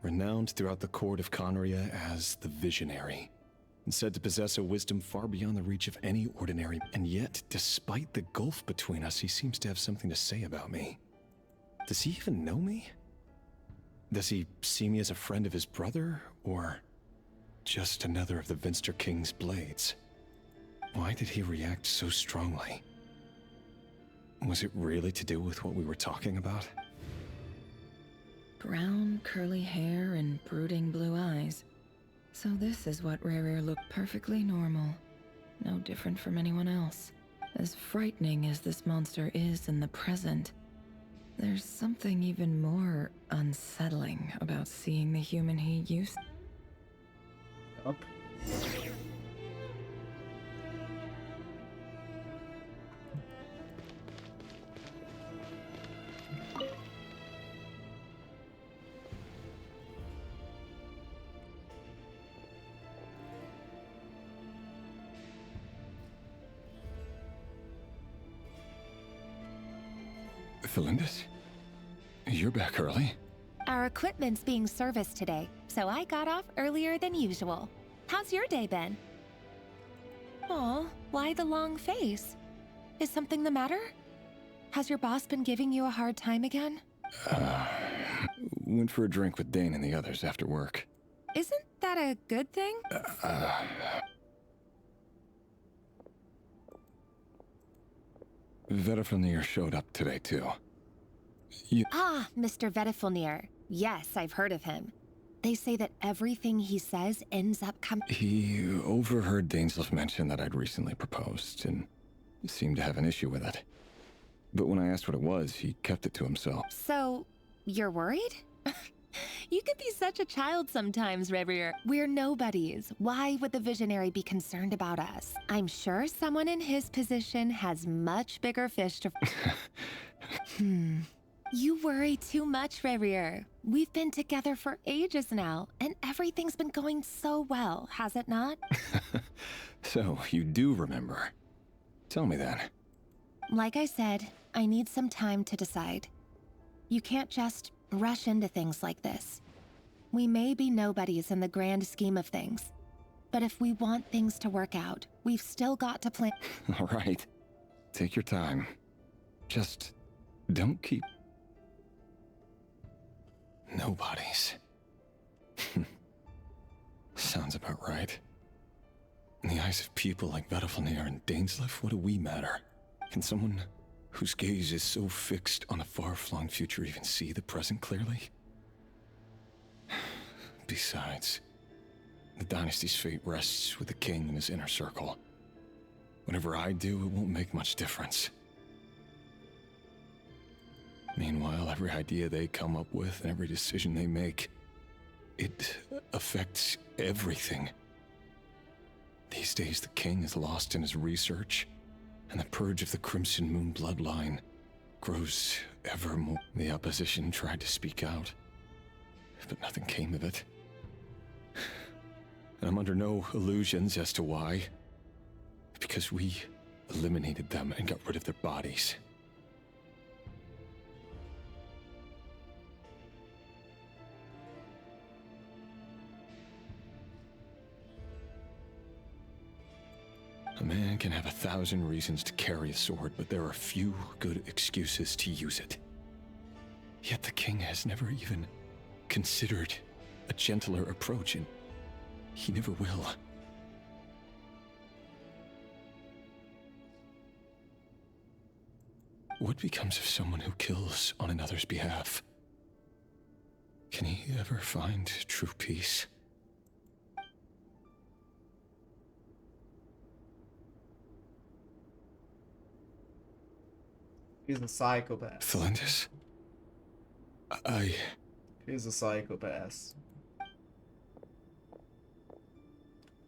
Renowned throughout the court of Conria as the Visionary, and said to possess a wisdom far beyond the reach of any ordinary. And yet, despite the gulf between us, he seems to have something to say about me. Does he even know me? Does he see me as a friend of his brother, or just another of the Vinster King's blades? Why did he react so strongly? Was it really to do with what we were talking about? Brown, curly hair and brooding blue eyes. So this is what Rerir looked perfectly normal. No different from anyone else. As frightening as this monster is in the present, there's something even more unsettling about seeing the human he used. Up. Felindis? You're back early? Our equipment's being serviced today, so I got off earlier than usual. How's your day been? Aw, why the long face? Is something the matter? Has your boss been giving you a hard time again? Went for a drink with Dane and the others after work. Isn't that a good thing? Vedifilnir showed up today, too. Ah, Mr. Vedifilnir. Yes, I've heard of him. They say that everything he says ends up He overheard Dainsleif mention that I'd recently proposed, and seemed to have an issue with it. But when I asked what it was, he kept it to himself. So, you're worried? You can be such a child sometimes, Revier. We're nobodies. Why would the Visionary be concerned about us? I'm sure someone in his position has much bigger fish to... You worry too much, Revier. We've been together for ages now, and everything's been going so well, has it not? So, you do remember. Tell me then. Like I said, I need some time to decide. You can't just rush into things like this. We may be nobodies in the grand scheme of things, but if we want things to work out, we've still got to plan. All right. Take your time. Just don't keep... Nobodies. Sounds about right. In the eyes of people like Vedifilnir and Dainsleif, what do we matter? Can someone whose gaze is so fixed on a far-flung future even see the present clearly? Besides, the dynasty's fate rests with the king and his inner circle. Whatever I do, it won't make much difference. Meanwhile, every idea they come up with and every decision they make, it affects everything. These days, the king is lost in his research, and the purge of the Crimson Moon bloodline grows ever more. The opposition tried to speak out, but nothing came of it. And I'm under no illusions as to why. Because we eliminated them and got rid of their bodies. A man can have 1,000 reasons to carry a sword, but there are few good excuses to use it. Yet the king has never even considered a gentler approach, and he never will. What becomes of someone who kills on another's behalf? Can he ever find true peace? He's a psychopath. Felindis? He's a psychopath.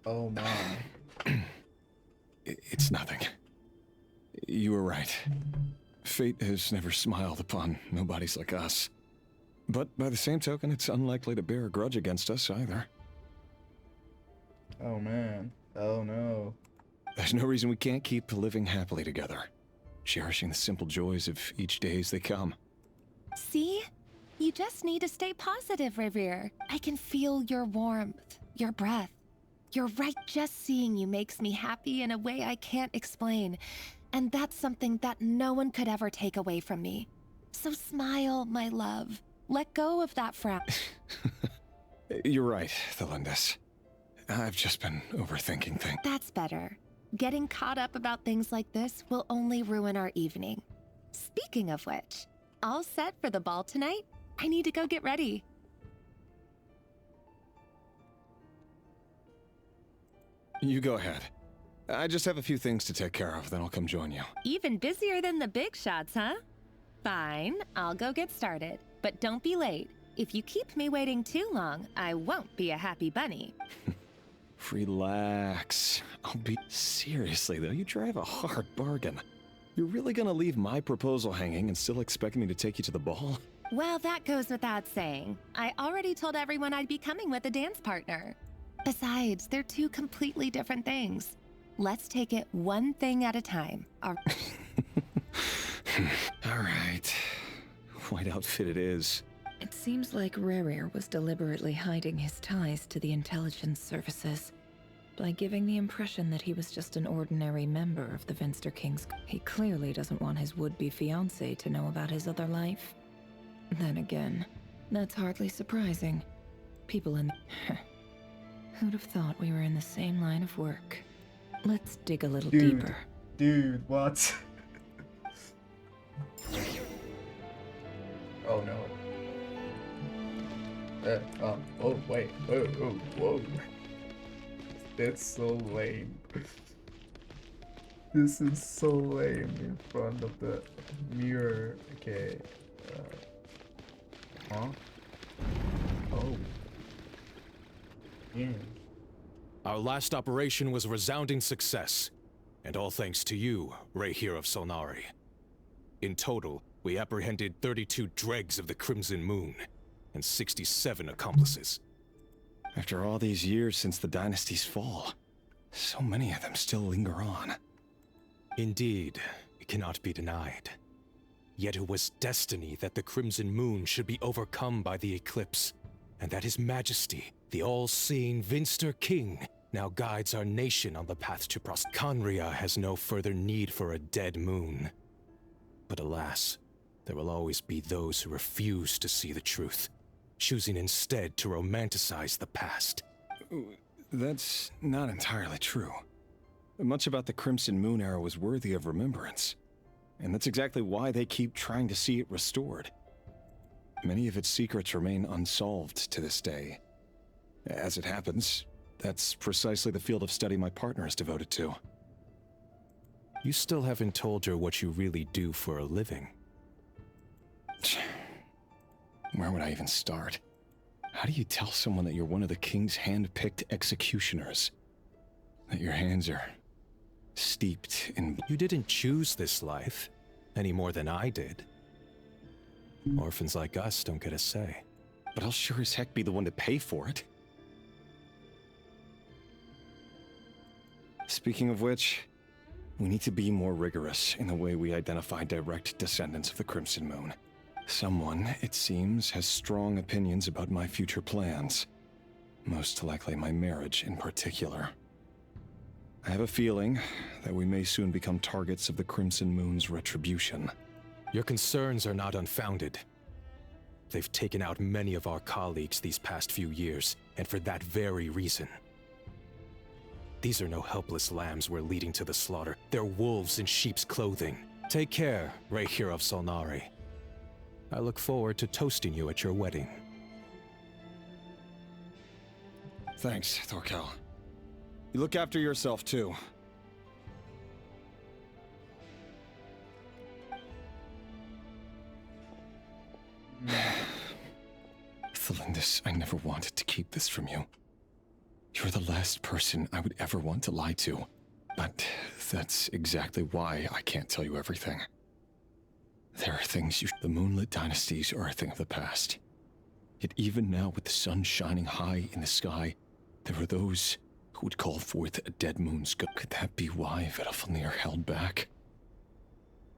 Oh my. It's nothing. You were right. Fate has never smiled upon nobodies like us. But by the same token, it's unlikely to bear a grudge against us either. Oh man. Oh no. There's no reason we can't keep living happily together, cherishing the simple joys of each day as they come. See? You just need to stay positive, Revier. I can feel your warmth, your breath. You're right, just seeing you makes me happy in a way I can't explain. And that's something that no one could ever take away from me. So smile, my love. Let go of that frown. You're right, Felindis. I've just been overthinking things. That's better. Getting caught up about things like this will only ruin our evening. Speaking of which, all set for the ball tonight? I need to go get ready. You go ahead. I just have a few things to take care of, then I'll come join you. Even busier than the big shots, huh? Fine, I'll go get started. But don't be late. If you keep me waiting too long, I won't be a happy bunny. Relax. I'll be... Seriously, though, you drive a hard bargain. You're really gonna leave my proposal hanging and still expect me to take you to the ball? Well, that goes without saying. I already told everyone I'd be coming with a dance partner. Besides, they're two completely different things. Let's take it one thing at a time. All right. white outfit it is. It seems like Rerir was deliberately hiding his ties to the intelligence services by giving the impression that he was just an ordinary member of the Vinster King's. He clearly doesn't want his would-be fiancée to know about his other life. Then again, that's hardly surprising. People in... Who'd have thought we were in the same line of work? Let's dig a little deeper. Dude, what? Oh no. Oh wait, whoa. That's so lame. This is so lame in front of the mirror. Okay. Huh? Oh. Yeah. Our last operation was a resounding success, and all thanks to you, Rayhir of Solnari. In total, we apprehended 32 dregs of the Crimson Moon, and 67 accomplices. After all these years since the dynasty's fall, so many of them still linger on. Indeed, it cannot be denied. Yet it was destiny that the Crimson Moon should be overcome by the eclipse, and that His Majesty, the all-seeing Vinster King, now guides our nation on the path to prosperity. Khaenri'ah has no further need for a dead moon. But alas, there will always be those who refuse to see the truth, choosing instead to romanticize the past. That's not entirely true. Much about the Crimson Moon era was worthy of remembrance, and that's exactly why they keep trying to see it restored. Many of its secrets remain unsolved to this day. As it happens, that's precisely the field of study my partner is devoted to. You still haven't told her what you really do for a living. Where would I even start? How do you tell someone that you're one of the king's hand-picked executioners? That your hands are steeped in... You didn't choose this life, any more than I did. Orphans like us don't get a say. But I'll sure as heck be the one to pay for it. Speaking of which, we need to be more rigorous in the way we identify direct descendants of the Crimson Moon. Someone, it seems, has strong opinions about my future plans. Most likely my marriage in particular. I have a feeling that we may soon become targets of the Crimson Moon's retribution. Your concerns are not unfounded. They've taken out many of our colleagues these past few years, and for that very reason. These are no helpless lambs we're leading to the slaughter. They're wolves in sheep's clothing. Take care, Rayhir of Solnari. I look forward to toasting you at your wedding. Thanks, Thorkel. You look after yourself, too. Thelindis, I never wanted to keep this from you. You're the last person I would ever want to lie to. But that's exactly why I can't tell you everything. There are things the moonlit dynasties are a thing of the past. Yet even now, with the sun shining high in the sky, there are those who would call forth a dead moon's god. Could that be why Vedalfnir held back?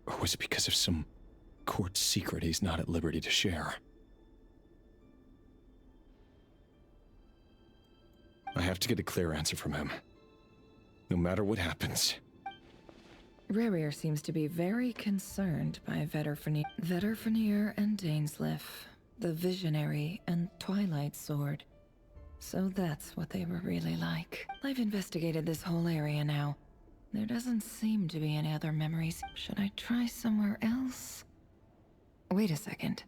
Or was it because of some court secret he's not at liberty to share? I have to get a clear answer from him. No matter what happens. Rerir seems to be very concerned by Vedalfnir and Dainsleif, the Visionary and Twilight Sword. So that's what they were really like. I've investigated this whole area now. There doesn't seem to be any other memories. Should I try somewhere else? Wait a second.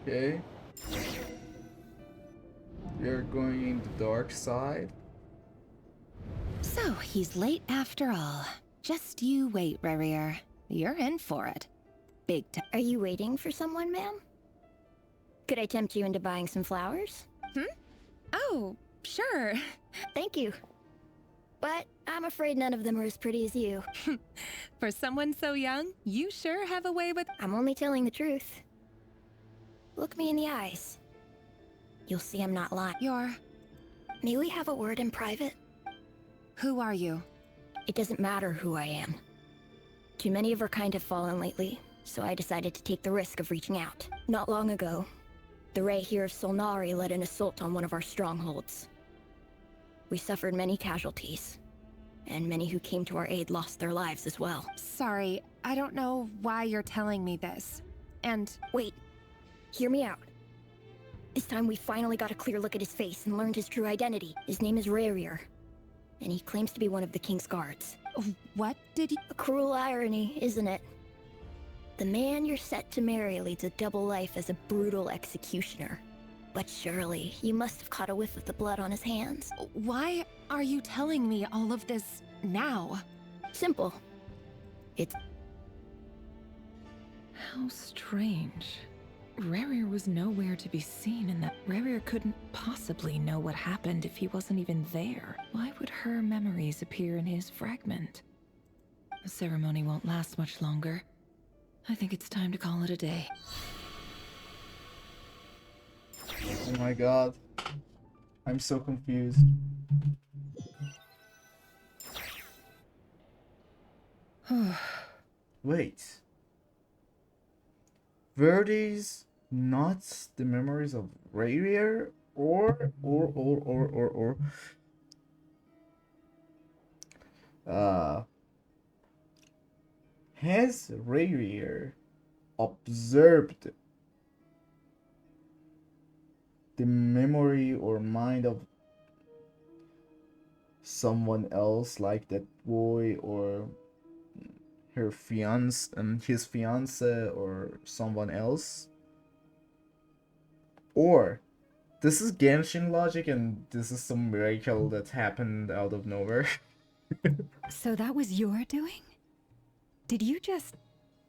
Okay. You're going in the dark side? So, he's late after all. Just you wait, Rerir. You're in for it. Big time. Are you waiting for someone, ma'am? Could I tempt you into buying some flowers? Oh, sure. Thank you. But I'm afraid none of them are as pretty as you. For someone so young, you sure have a way with... I'm only telling the truth. Look me in the eyes. You'll see I'm not lying. You're... May we have a word in private? Who are you? It doesn't matter who I am. Too many of our kind have fallen lately, so I decided to take the risk of reaching out. Not long ago, the Ray here of Solnari led an assault on one of our strongholds. We suffered many casualties, and many who came to our aid lost their lives as well. Sorry, I don't know why you're telling me this. And wait, hear me out. This time we finally got a clear look at his face and learned his true identity. His name is Rarier, and he claims to be one of the King's guards. What did you— A cruel irony, isn't it? The man you're set to marry leads a double life as a brutal executioner. But surely, you must have caught a whiff of the blood on his hands. Why are you telling me all of this now? Simple. It's... How strange. Rarier was nowhere to be seen, and that Rarier couldn't possibly know what happened if he wasn't even there. Why would her memories appear in his fragment? The ceremony won't last much longer. I think it's time to call it a day. Oh my god. I'm so confused. Wait. Were these not the memories of Rarier? Or has Rarier observed the memory or mind of someone else, like that boy or her fiance and his fiance or someone else? Or this is Genshin logic and this is some miracle that happened out of nowhere? So that was your doing? Did you just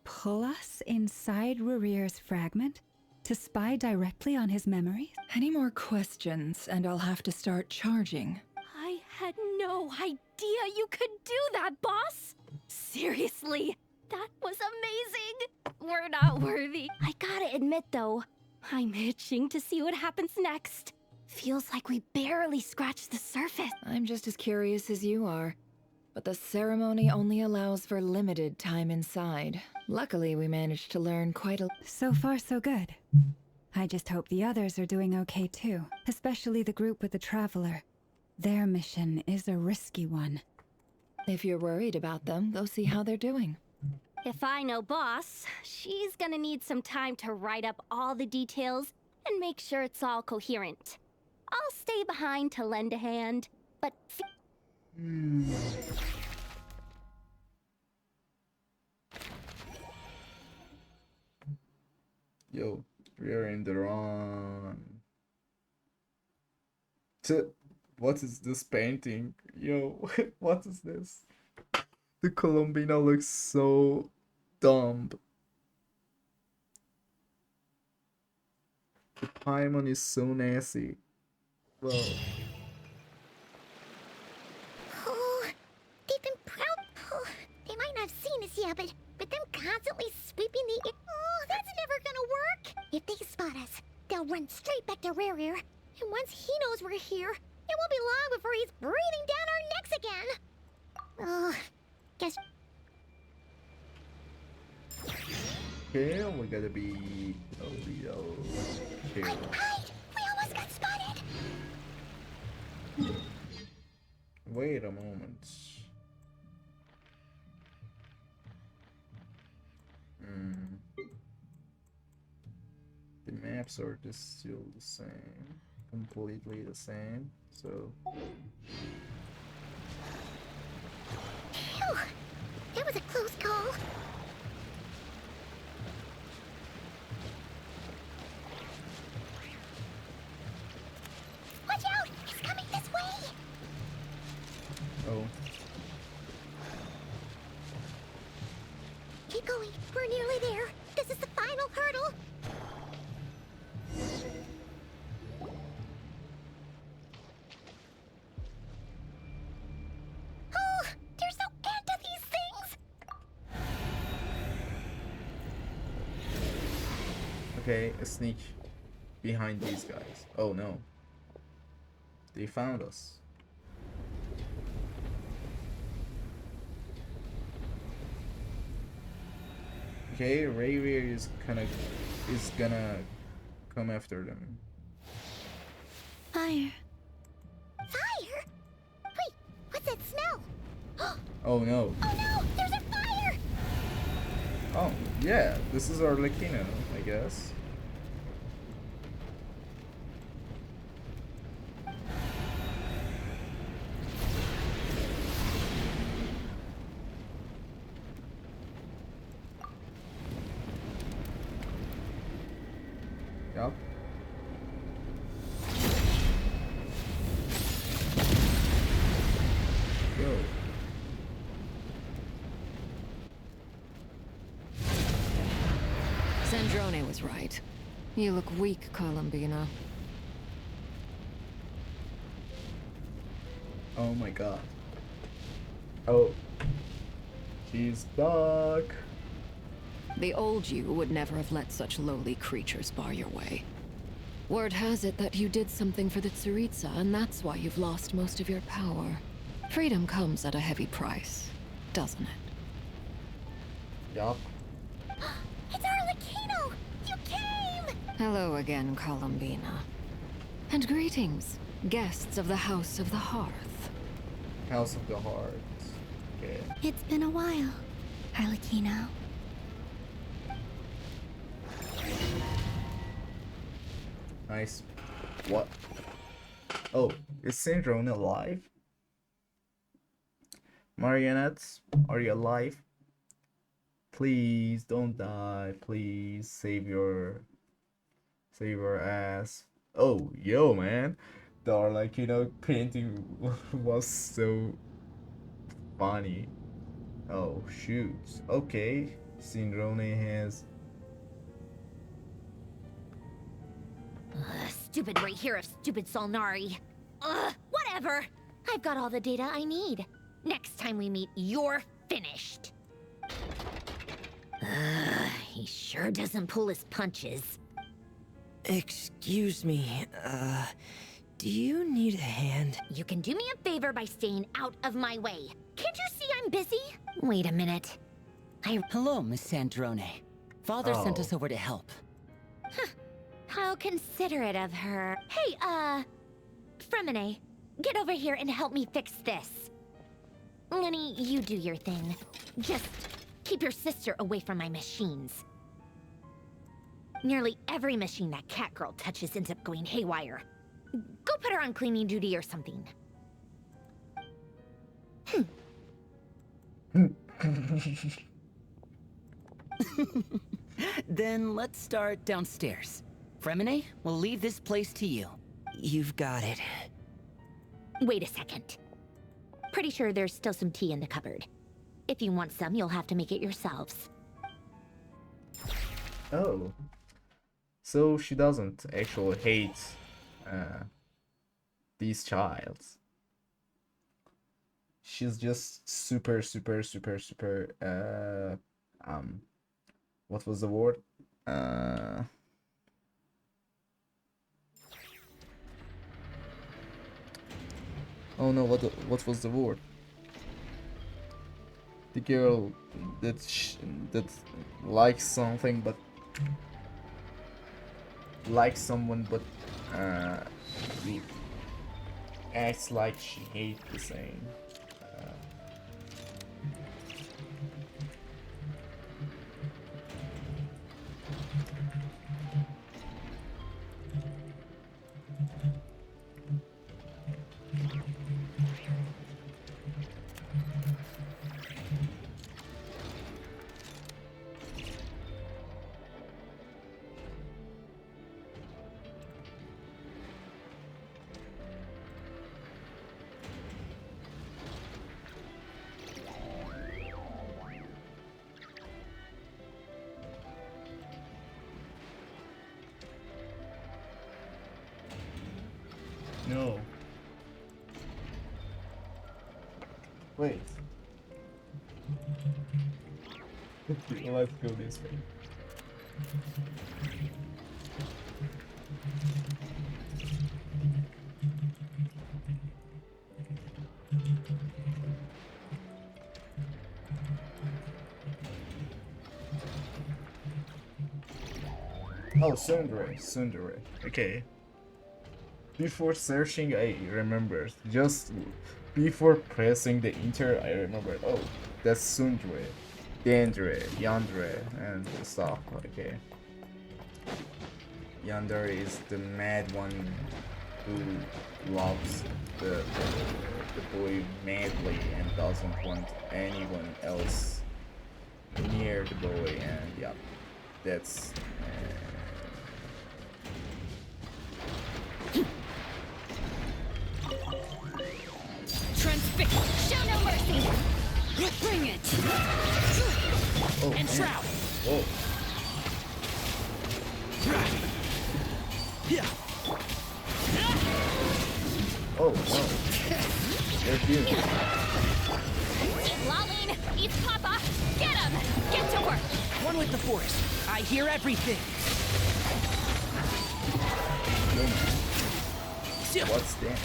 pull us inside Rarier's fragment to spy directly on his memories? Any more questions, and I'll have to start charging. I had no idea you could do that, boss! Seriously, that was amazing! We're not worthy. I gotta admit, though, I'm itching to see what happens next. Feels like we barely scratched the surface. I'm just as curious as you are. But the ceremony only allows for limited time inside. Luckily, we managed to learn quite a... So far, so good. I just hope the others are doing okay too. Especially the group with the Traveler. Their mission is a risky one. If you're worried about them, go see how they're doing. If I know boss, she's gonna need some time to write up all the details and make sure it's all coherent. I'll stay behind to lend a hand, but... Yo, we are in the wrong. What is this painting? Yo, what is this? The Colombina looks so dumb. The Paimon is so nasty. Whoa. Oh, they've been proud. Oh, they might not have seen us yet, but them constantly sweeping the air. Oh, that's never gonna work. If they spot us, they'll run straight back to Rarier. And once he knows we're here, it won't be long before he's breathing down our necks again. Oh, guess. Okay, we gotta be a little careful. Hide! We almost got spotted. Wait a moment. The maps are just still the same. Completely the same, so... Phew! That was a close call. Watch out! He's coming this way! Oh. Keep going. We're nearly there. This is the final hurdle. Oh, there's no end to these things. Okay, a sneak behind these guys. Oh no. They found us. Okay, Rayweir is gonna come after them. Fire. Fire? Wait, what's that smell? Oh no. Oh no, there's a fire! Oh, yeah, this is Arlecchino, I guess. Yup. Yo. Sandrone was right. You look weak, Columbina. Oh my god. Oh. She's back. The old you would never have let such lowly creatures bar your way. Word has it that you did something for the Tsaritsa, and that's why you've lost most of your power. Freedom comes at a heavy price, doesn't it? Yup. It's Arlecchino! You came! Hello again, Columbina. And greetings, guests of the House of the Hearth. House of the Heart. Okay. It's been a while, Arlecchino. Nice. What? Oh, is Syndrome alive? Marionettes, are you alive? Please don't die. Please save your ass. Oh, yo, man. The Arlecchino painting was so funny. Oh, shoot. Okay. Syndrome has... Stupid right here of stupid Solnari. Whatever. I've got all the data I need. Next time we meet, you're finished. He sure doesn't pull his punches. Excuse me, do you need a hand? You can do me a favor by staying out of my way. Can't you see I'm busy? Wait a minute. Hello, Miss Sandrone. Father sent us over to help. Huh. How considerate of her. Hey, Fremine, get over here and help me fix this. Lenny, you do your thing. Just keep your sister away from my machines. Nearly every machine that cat girl touches ends up going haywire. Go put her on cleaning duty or something. Then let's start downstairs. Fremine, we'll leave this place to you. You've got it. Wait a second. Pretty sure there's still some tea in the cupboard. If you want some, you'll have to make it yourselves. Oh. So she doesn't actually hate these childs. She's just super what was the word? Oh no, what was the word? The girl that likes something but likes someone but acts like she hates the same. No. Wait. Let's go this way. Oh, Sundere. Okay. Before searching, I remembered. Just before pressing the enter, I remembered. Oh, that's Sundere, Dandre, Yandere, and stuff. Okay. Yandere is the mad one who loves the boy madly and doesn't want anyone else near the boy, and yeah, that's Transfix! Show no mercy! Bring it! oh, and shroud! Whoa. Oh no. They're huge. Eat Lolline! Eat Papa! Get him! Get to work! One with the Force. I hear everything. What's that?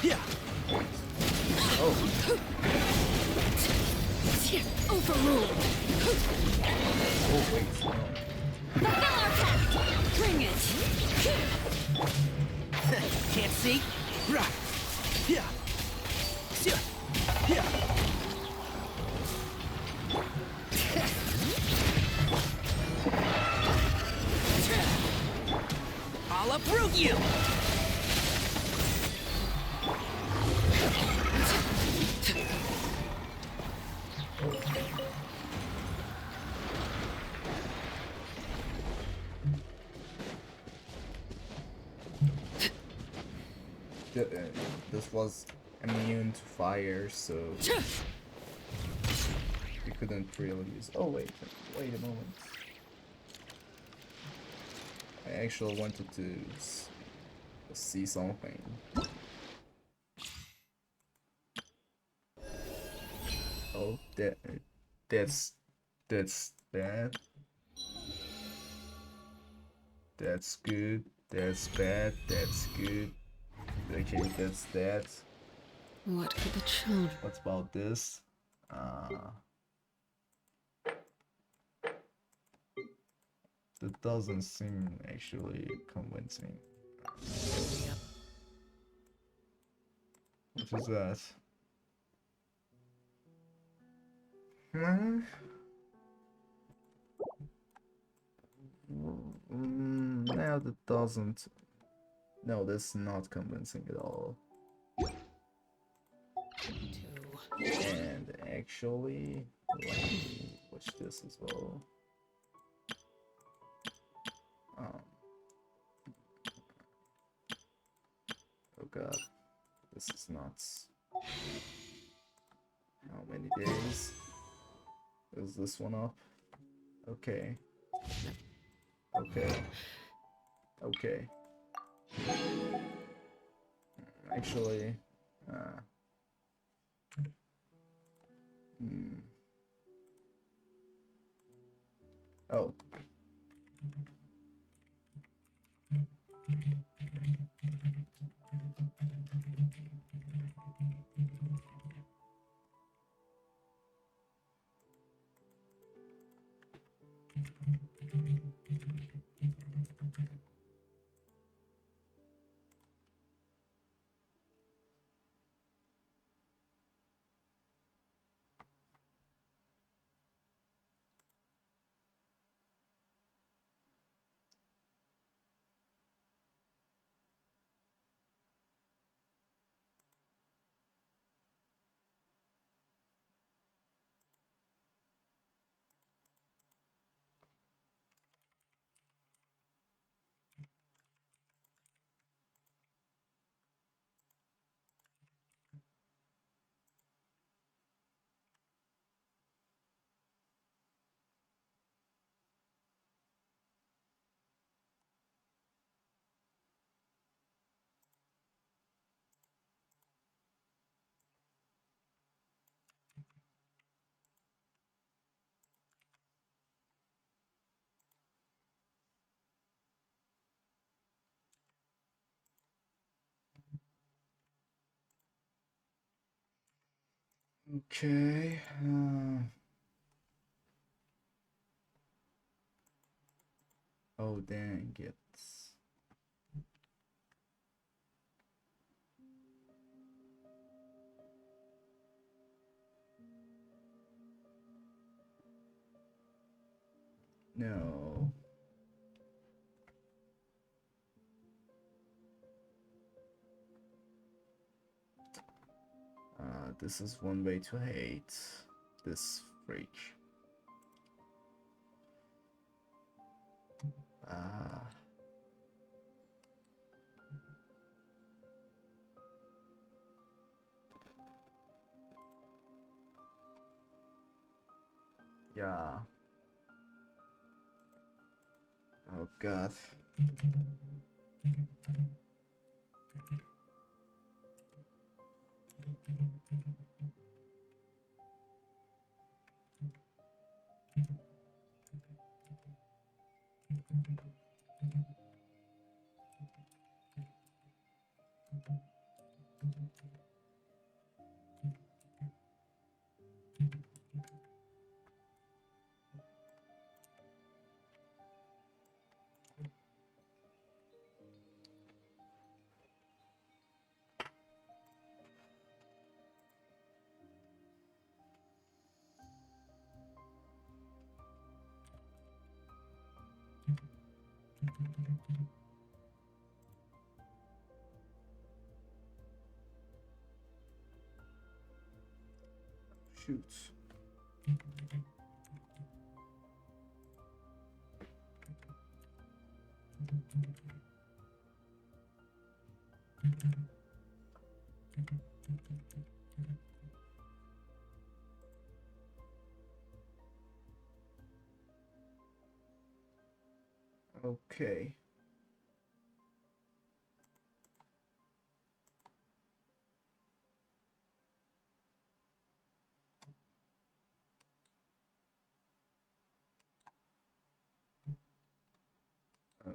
Yeah. Oh. Overruled! Oh wait. No. Fulfill our pact! Bring it! Can't see? Right. Yeah. Yeah. I'll uproot you! This was immune to fire, so we couldn't really use. Oh wait a moment. I actually wanted to see something. Oh, that's bad. That's good. That's bad. That's good. Okay, that's that. What could the children... What about this? That doesn't seem actually convincing. What is that? Now that doesn't... No, that's not convincing at all. And actually, let me watch this as well. Oh god, this is nuts. How many days is this one up? Okay. Okay. Actually, oh. Okay. Oh Oh, dang it. No. This is one way to hate this freak. Yeah. Oh god. Shoot. Okay.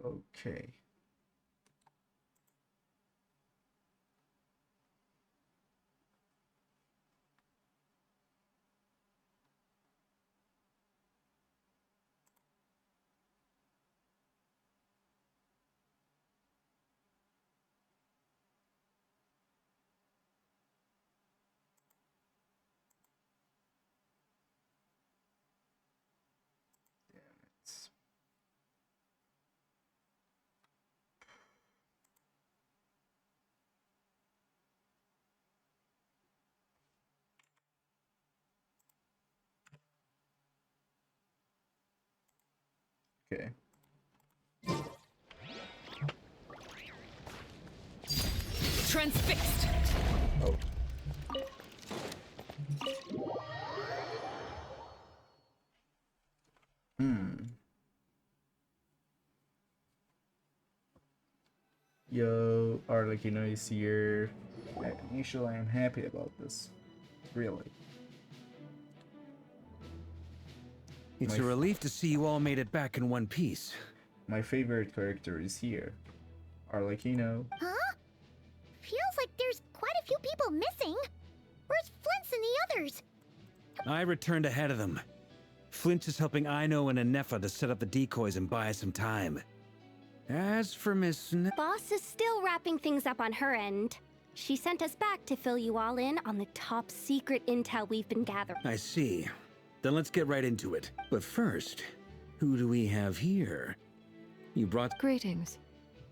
Okay. Okay. Transfixed. Oh. Yo, Arlecchino is here. Initially, I'm happy about this. Really. It's a relief to see you all made it back in one piece. My favorite character is here. Arlecchino. Huh? Feels like there's quite a few people missing. Where's Flint's and the others? I returned ahead of them. Flint is helping Ino and Anefa to set up the decoys and buy us some time. As for Miss Boss is still wrapping things up on her end. She sent us back to fill you all in on the top secret intel we've been gathering. I see. Then let's get right into it. But first, who do we have here? You brought... Greetings.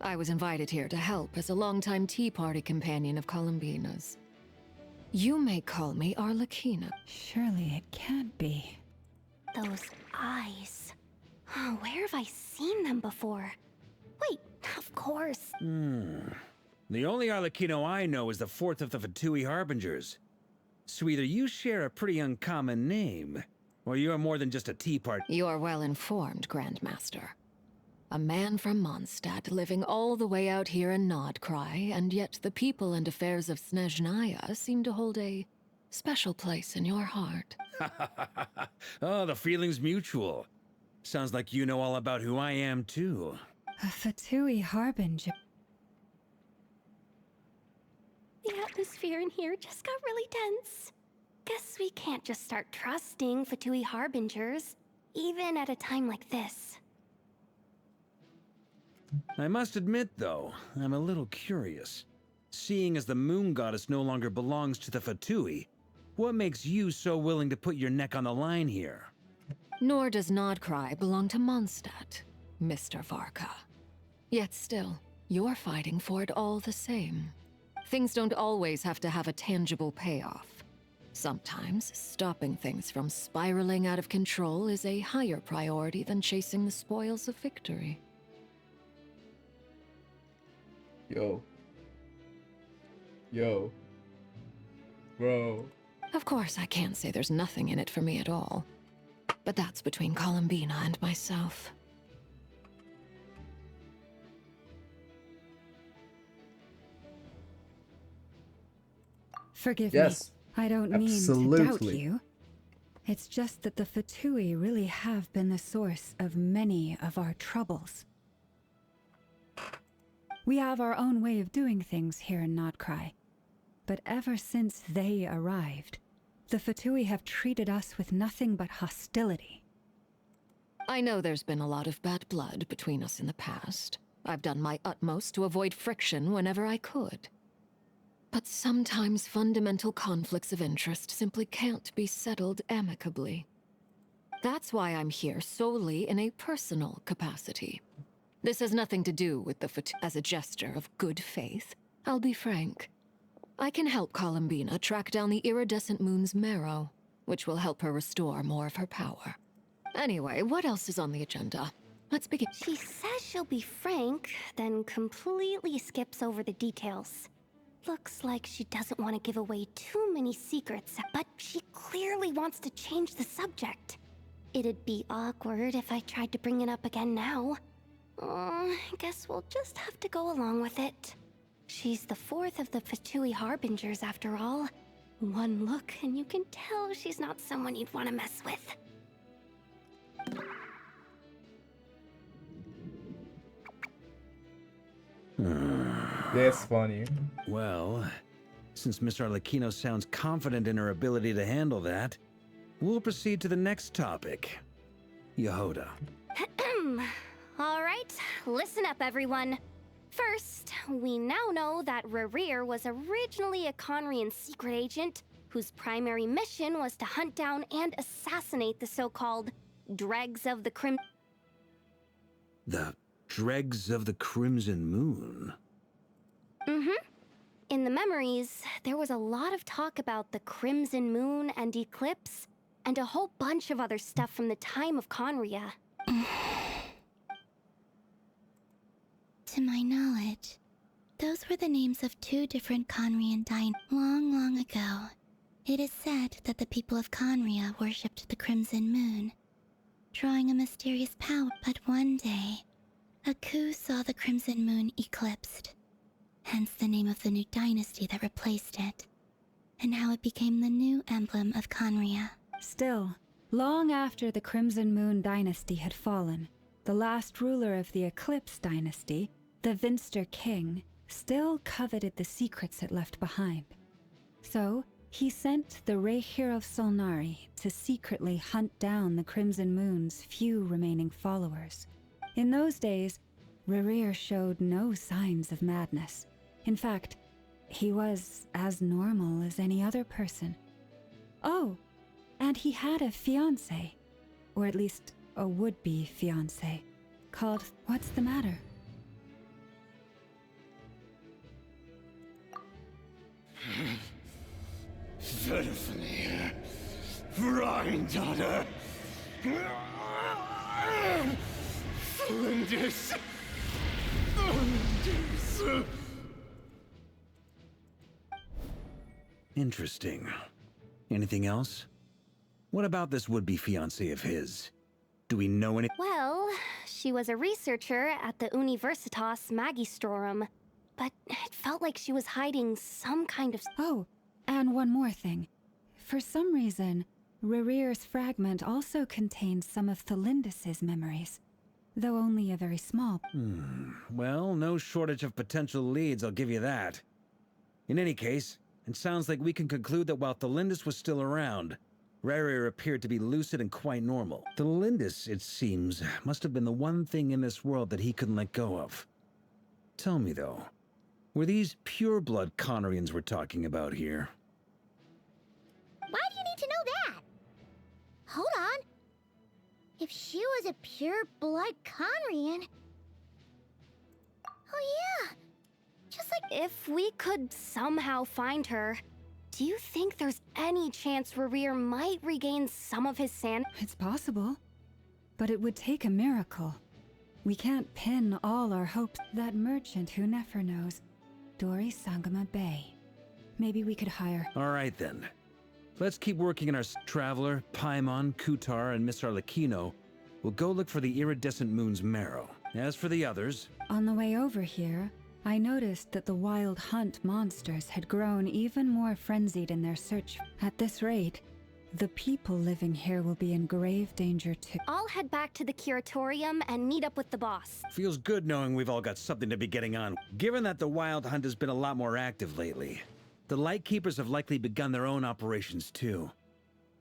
I was invited here to help as a longtime Tea Party companion of Columbina's. You may call me Arlecchino. Surely it can't be. Those eyes. Oh, where have I seen them before? Wait, of course. The only Arlecchino I know is the fourth of the Fatui Harbingers. So either you share a pretty uncommon name, or you're more than just a tea party. You're well informed, Grandmaster. A man from Mondstadt living all the way out here in Nod-Krai, and yet the people and affairs of Snezhnaya seem to hold a special place in your heart. Oh, the feeling's mutual. Sounds like you know all about who I am, too. A Fatui Harbinger. The atmosphere in here just got really tense. Guess we can't just start trusting Fatui Harbingers, even at a time like this. I must admit, though, I'm a little curious. Seeing as the moon goddess no longer belongs to the Fatui, what makes you so willing to put your neck on the line here? Nor does Nod-Krai belong to Mondstadt, Mr. Varka. Yet still, you're fighting for it all the same. Things don't always have to have a tangible payoff. Sometimes, stopping things from spiraling out of control is a higher priority than chasing the spoils of victory. Yo. Yo. Bro. Of course, I can't say there's nothing in it for me at all. But that's between Columbina and myself. Forgive Yes, me. I don't mean to doubt absolutely. you. It's just that the Fatui really have been the source of many of our troubles. We have our own way of doing things here in Nod-Krai. But ever since they arrived, the Fatui have treated us with nothing but hostility. I know there's been a lot of bad blood between us in the past. I've done my utmost to avoid friction whenever I could. But sometimes fundamental conflicts of interest simply can't be settled amicably. That's why I'm here solely in a personal capacity. This has nothing to do with the as a gesture of good faith. I'll be frank. I can help Columbina track down the iridescent moon's marrow, which will help her restore more of her power. Anyway, what else is on the agenda? Let's begin. She says she'll be frank, then completely skips over the details. Looks like she doesn't want to give away too many secrets, but she clearly wants to change the subject. It'd be awkward if I tried to bring it up again now. I guess we'll just have to go along with it. She's the fourth of the Fatui Harbingers after all. One look and you can tell she's not someone you'd want to mess with. That's funny. Well, since Miss Arlecchino sounds confident in her ability to handle that, we'll proceed to the next topic. Yehoda. All right, listen up, everyone. First, we now know that Rerir was originally a Conrian secret agent whose primary mission was to hunt down and assassinate the so-called Dregs of the The Dregs of the Crimson Moon. In the memories, there was a lot of talk about the Crimson Moon and Eclipse, and a whole bunch of other stuff from the time of Conria. To my knowledge, those were the names of two different Conrian long, long ago. It is said that the people of Conria worshipped the Crimson Moon, drawing a mysterious power. But one day, a coup saw the Crimson Moon eclipsed, hence the name of the new dynasty that replaced it, and how it became the new emblem of Conria. Still, long after the Crimson Moon dynasty had fallen, the last ruler of the Eclipse dynasty, the Vinster King, still coveted the secrets it left behind. So, he sent the Rerir of Solnari to secretly hunt down the Crimson Moon's few remaining followers. In those days, Rerir showed no signs of madness. In fact, he was as normal as any other person. Oh, and he had a fiancé, or at least a would-be fiancé, called... What's the matter? Verfnir, Rheindaughter, Flinders, Interesting. Anything else? What about this would-be fiancé of his? Do we know any— Well, she was a researcher at the Universitas Magistrorum, but it felt like she was hiding some kind of... Oh, and one more thing. For some reason, Rerir's fragment also contains some of Thelindis' memories, though only a very small... Well, no shortage of potential leads, I'll give you that. In any case, it sounds like we can conclude that while Thelindis was still around, Rarier appeared to be lucid and quite normal. The Lindis, it seems, must have been the one thing in this world that he couldn't let go of. Tell me, though, were these pure-blood Conorians we're talking about here? Why do you need to know that? Hold on. If she was a pure-blood Conorian... Oh yeah! Just like... If we could somehow find her, do you think there's any chance Rerir might regain some of his sand? It's possible. But it would take a miracle. We can't pin all our hopes. That merchant who Nefer knows, Dori Sangama Bay. Maybe we could hire... All right, then. Let's keep working on our Traveler, Paimon, Kutar, and Miss Arlecchino. We'll go look for the iridescent moon's marrow. As for the others... On the way over here, I noticed that the Wild Hunt monsters had grown even more frenzied in their search. At this rate, the people living here will be in grave danger too. I'll head back to the curatorium and meet up with the boss. Feels good knowing we've all got something to be getting on. Given that the Wild Hunt has been a lot more active lately, the Lightkeepers have likely begun their own operations too.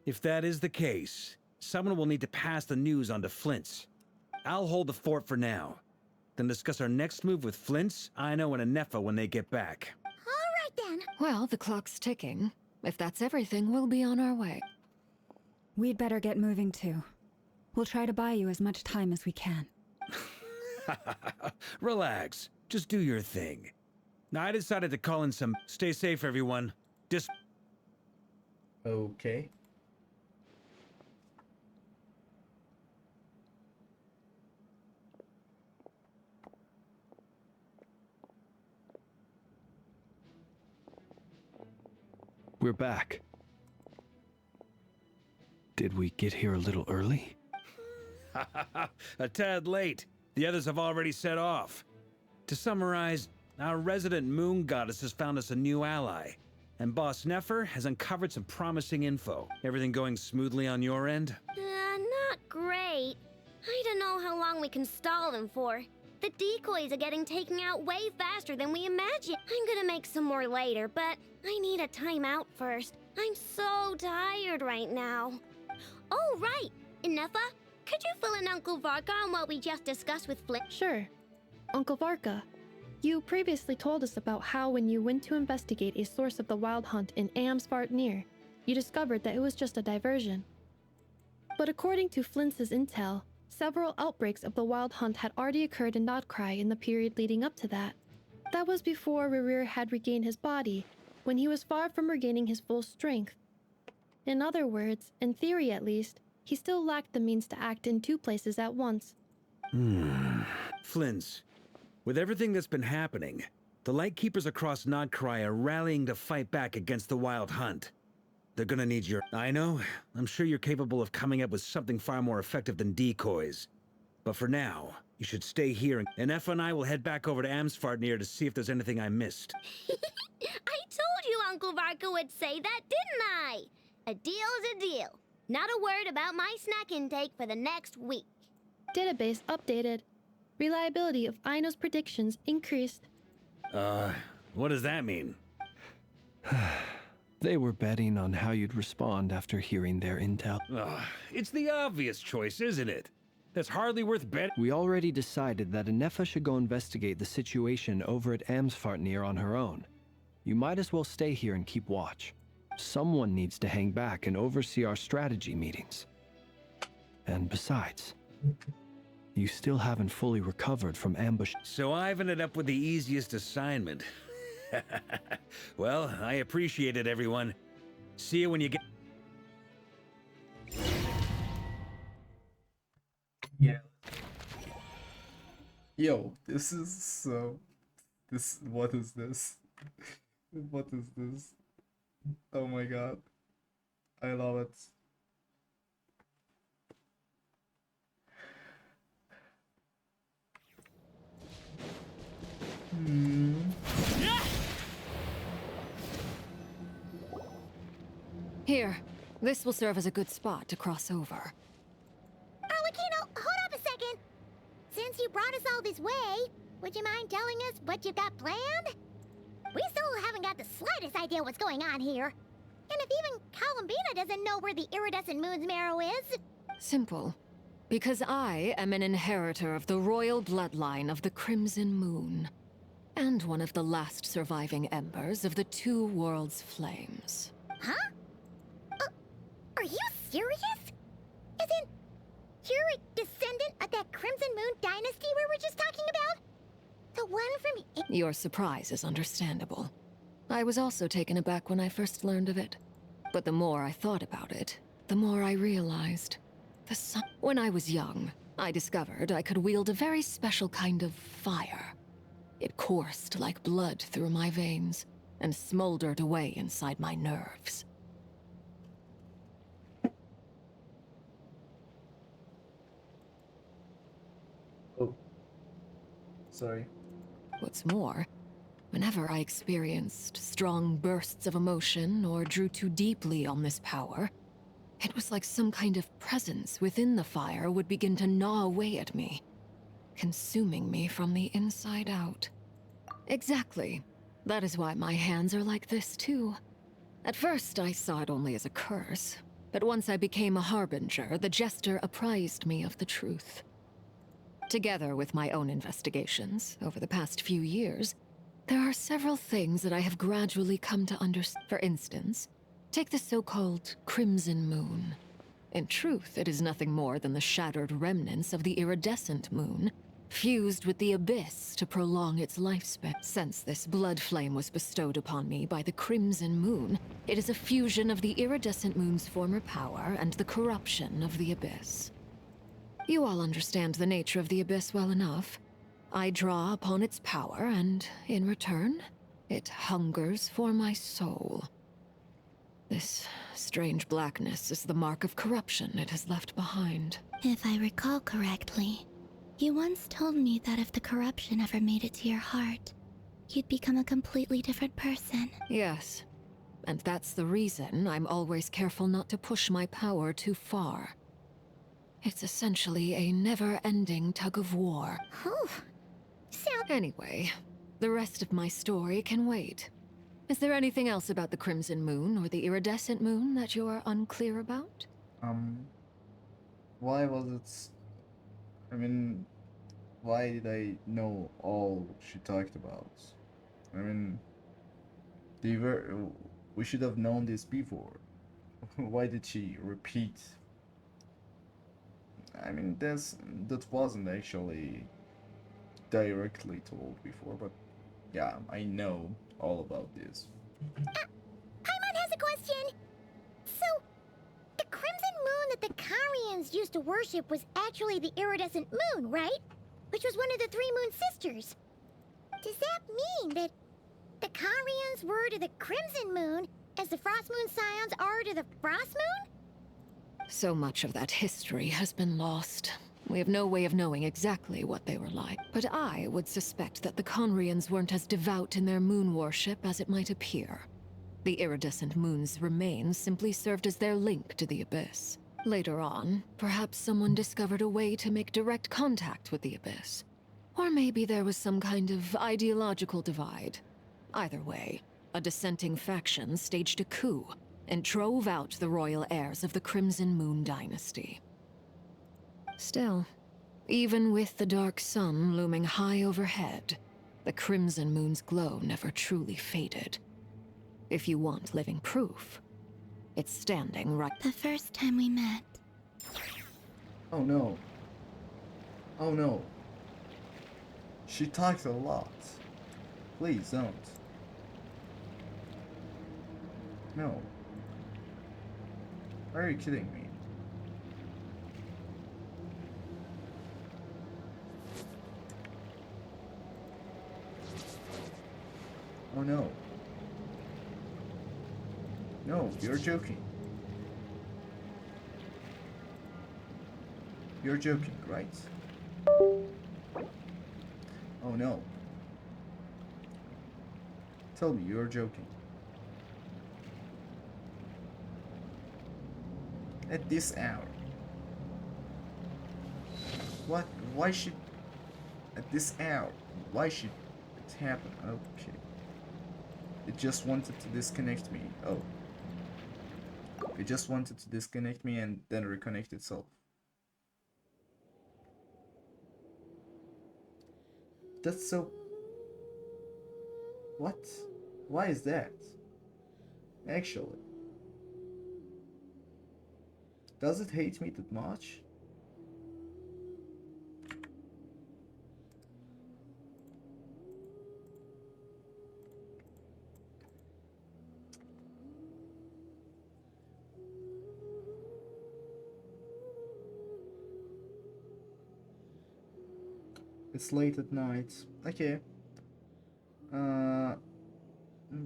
If that is the case, someone will need to pass the news on to Flint's. I'll hold the fort for now. Then discuss our next move with Flint's, Ino, and Anefa when they get back. All right then. Well, the clock's ticking. If that's everything, we'll be on our way. We'd better get moving too. We'll try to buy you as much time as we can. Relax. Just do your thing. Now, I decided to call in some... Stay safe, everyone. Okay. We're back. Did we get here a little early? A tad late. The others have already set off. To summarize, our resident moon goddess has found us a new ally, and Boss Nefer has uncovered some promising info. Everything going smoothly on your end? Not great. I don't know how long we can stall them for. The decoys are getting taken out way faster than we imagined. I'm gonna make some more later, but I need a timeout first. I'm so tired right now. Oh, right! Inefa, could you fill in Uncle Varka on what we just discussed with Flint? Sure. Uncle Varka, you previously told us about how when you went to investigate a source of the Wild Hunt in Amsvartnir, you discovered that it was just a diversion. But according to Flint's intel, several outbreaks of the Wild Hunt had already occurred in Nod-Krai in the period leading up to that. That was before Rerir had regained his body, when he was far from regaining his full strength. In other words, in theory at least, he still lacked the means to act in two places at once. Flint's, with everything that's been happening, the Lightkeepers across Nod-Krai are rallying to fight back against the Wild Hunt. They're gonna need your... I know, I'm sure you're capable of coming up with something far more effective than decoys. But for now, you should stay here, and Effa and I will head back over to Amsvartnir to see if there's anything I missed. I told you Uncle Varka would say that, didn't I? A deal's a deal. Not a word about my snack intake for the next week. Database updated. Reliability of Ino's predictions increased. What does that mean? They were betting on how you'd respond after hearing their intel. It's the obvious choice, isn't it? That's hardly worth betting. We already decided that Anefa should go investigate the situation over at Amsvartnir on her own. You might as well stay here and keep watch. Someone needs to hang back and oversee our strategy meetings. And besides, you still haven't fully recovered from ambush. So I've ended up with the easiest assignment. Well, I appreciate it, everyone. See you when you get... Yeah. Yo, this is so... What is this? What is this? Oh my god. I love it. Here, this will serve as a good spot to cross over. Arlecchino, hold up a second. Since you brought us all this way, would you mind telling us what you've got planned? We still haven't got the slightest idea what's going on here. And if even Columbina doesn't know where the iridescent moon's marrow is? Simple. Because I am an inheritor of the royal bloodline of the Crimson Moon, and one of the last surviving embers of the Two Worlds' flames. Huh? Are you serious? Isn't you're a descendant of that Crimson Moon dynasty we were just talking about? The one from... Your surprise is understandable. I was also taken aback when I first learned of it. But the more I thought about it, the more I realized. When I was young, I discovered I could wield a very special kind of fire. It coursed like blood through my veins, and smoldered away inside my nerves. Oh. Sorry. What's more, whenever I experienced strong bursts of emotion or drew too deeply on this power, it was like some kind of presence within the fire would begin to gnaw away at me, consuming me from the inside out. Exactly. That is why my hands are like this too. At first, I saw it only as a curse, but once I became a harbinger, the jester apprised me of the truth. Together with my own investigations over the past few years, there are several things that I have gradually come to understand. For instance, take the so-called Crimson Moon. In truth, it is nothing more than the shattered remnants of the iridescent moon, fused with the abyss to prolong its lifespan. Since this blood flame was bestowed upon me by the Crimson Moon, it is a fusion of the iridescent moon's former power and the corruption of the abyss. You all understand the nature of the abyss well enough. I draw upon its power, and in return, it hungers for my soul. This strange blackness is the mark of corruption it has left behind. If I recall correctly, you once told me that if the corruption ever made it to your heart, you'd become a completely different person. Yes, and that's the reason I'm always careful not to push my power too far. It's essentially a never-ending tug-of-war. Anyway, the rest of my story can wait. Is there anything else about the Crimson Moon or the Iridescent Moon that you are unclear about? Why was it... I mean, why did I know all she talked about? I mean, we should have known this before. Why did she repeat? I mean, that wasn't actually directly told before, but yeah, I know all about this. Paimon has a question! So, the Crimson Moon that the Karians used to worship was actually the Iridescent Moon, right? Which was one of the three Moon Sisters. Does that mean that the Karians were to the Crimson Moon as the Frost Moon Scions are to the Frost Moon? So much of that history has been lost. We have no way of knowing exactly what they were like. But I would suspect that the Conrians weren't as devout in their moon worship as it might appear. The iridescent moon's remains simply served as their link to the Abyss. Later on, perhaps someone discovered a way to make direct contact with the Abyss. Or maybe there was some kind of ideological divide. Either way, a dissenting faction staged a coup and drove out the royal heirs of the Crimson Moon dynasty. Still, even with the dark sun looming high overhead, the Crimson Moon's glow never truly faded. If you want living proof, it's standing right— The first time we met. Oh no. Oh no. She talks a lot. Please don't. No. Are you kidding me? Oh no. No, you're joking. You're joking, right? Oh no. Tell me you're joking. At this hour. What? Why should... At this hour? Why should it happen? Okay. It just wanted to disconnect me. Oh. It just wanted to disconnect me and then reconnect itself. That's so... What? Why is that? Actually. Does it hate me that much? It's late at night. Okay.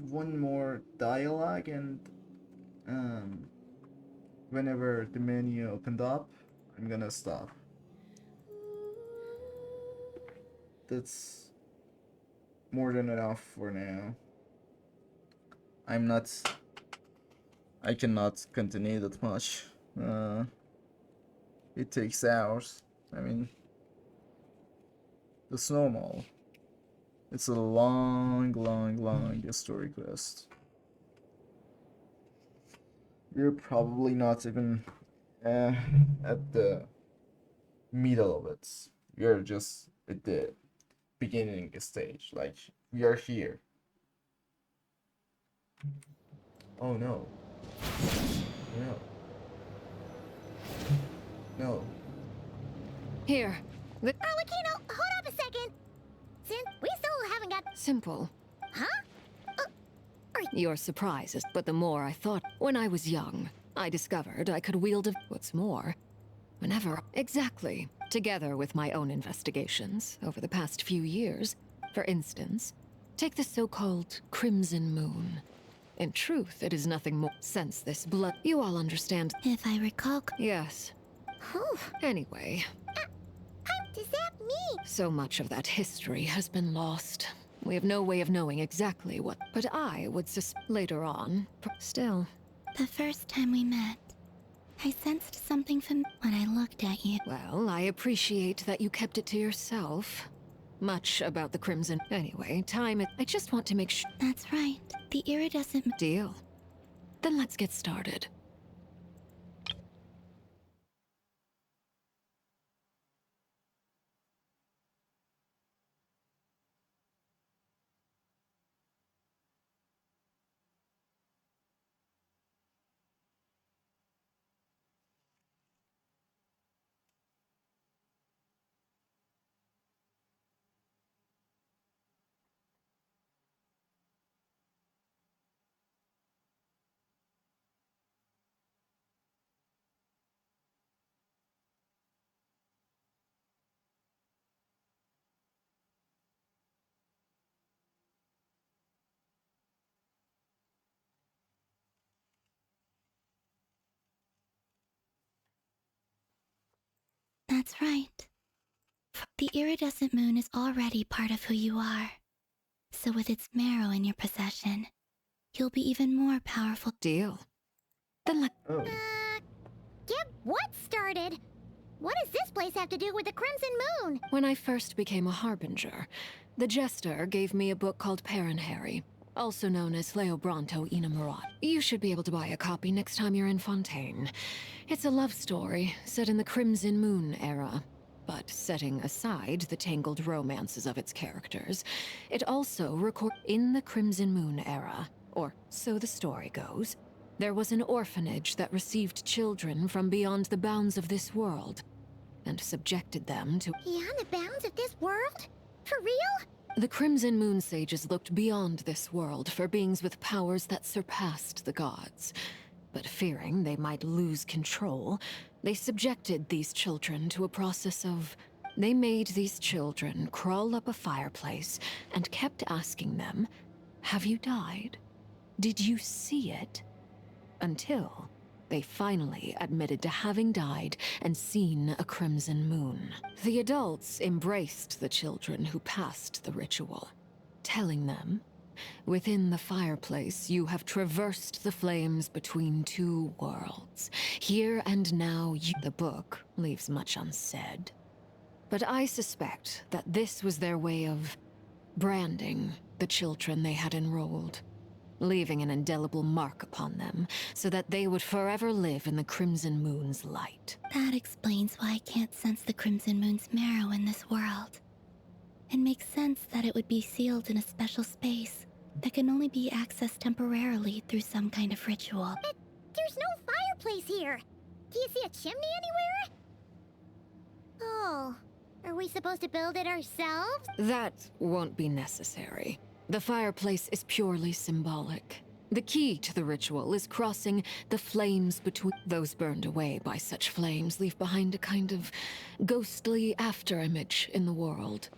One more dialogue and whenever the menu opened up, I'm gonna stop. That's more than enough for now. I cannot continue that much. It takes hours. I mean, that's normal. It's a long story quest. We're probably not even at the middle of it. We're just at the beginning stage. Like, we are here. Oh no. No. No. Here. Arlecchino, hold up a second! Since we still haven't got... Simple. Huh? Your surprises, but the more I thought. When I was young, I discovered I could wield a... What's more, whenever... Exactly. Together with my own investigations over the past few years. For instance, take the so-called Crimson Moon. In truth, it is nothing more. Since this blood... You all understand. If I recall... Yes. Anyway... What does that mean? So much of that history has been lost. We have no way of knowing exactly what... But I would later on... Still... The first time we met, I sensed something from when I looked at you. Well, I appreciate that you kept it to yourself. Much about the Crimson... Anyway, time... I just want to make sure... That's right. The iridescent... Deal. Then let's get started. That's right. The iridescent moon is already part of who you are. So with its marrow in your possession, you'll be even more powerful. Deal. Then let... Oh. Get what started? What does this place have to do with the Crimson Moon? When I first became a harbinger, the Jester gave me a book called Harry, also known as Leobranto Inamorat. You should be able to buy a copy next time you're in Fontaine. It's a love story set in the Crimson Moon era. But setting aside the tangled romances of its characters, it also records in the Crimson Moon era, or so the story goes, there was an orphanage that received children from beyond the bounds of this world, and subjected them to... Beyond the bounds of this world? For real? The Crimson Moon sages looked beyond this world for beings with powers that surpassed the gods. But fearing they might lose control, they subjected these children to a process of... They made these children crawl up a fireplace and kept asking them, "Have you died? Did you see it?" Until they finally admitted to having died and seen a crimson moon. The adults embraced the children who passed the ritual, telling them, "Within the fireplace, you have traversed the flames between two worlds. Here and now, The book leaves much unsaid. But I suspect that this was their way of branding the children they had enrolled. leaving an indelible mark upon them so that they would forever live in the Crimson Moon's light. That explains why I can't sense the Crimson Moon's marrow in this world. It makes sense that it would be sealed in a special space that can only be accessed temporarily through some kind of ritual. But there's no fireplace here. Do you see a chimney anywhere? Oh, are we supposed to build it ourselves? That won't be necessary. The fireplace is purely symbolic. The key to the ritual is crossing the flames between. Those burned away by such flames leave behind a kind of ghostly afterimage in the world.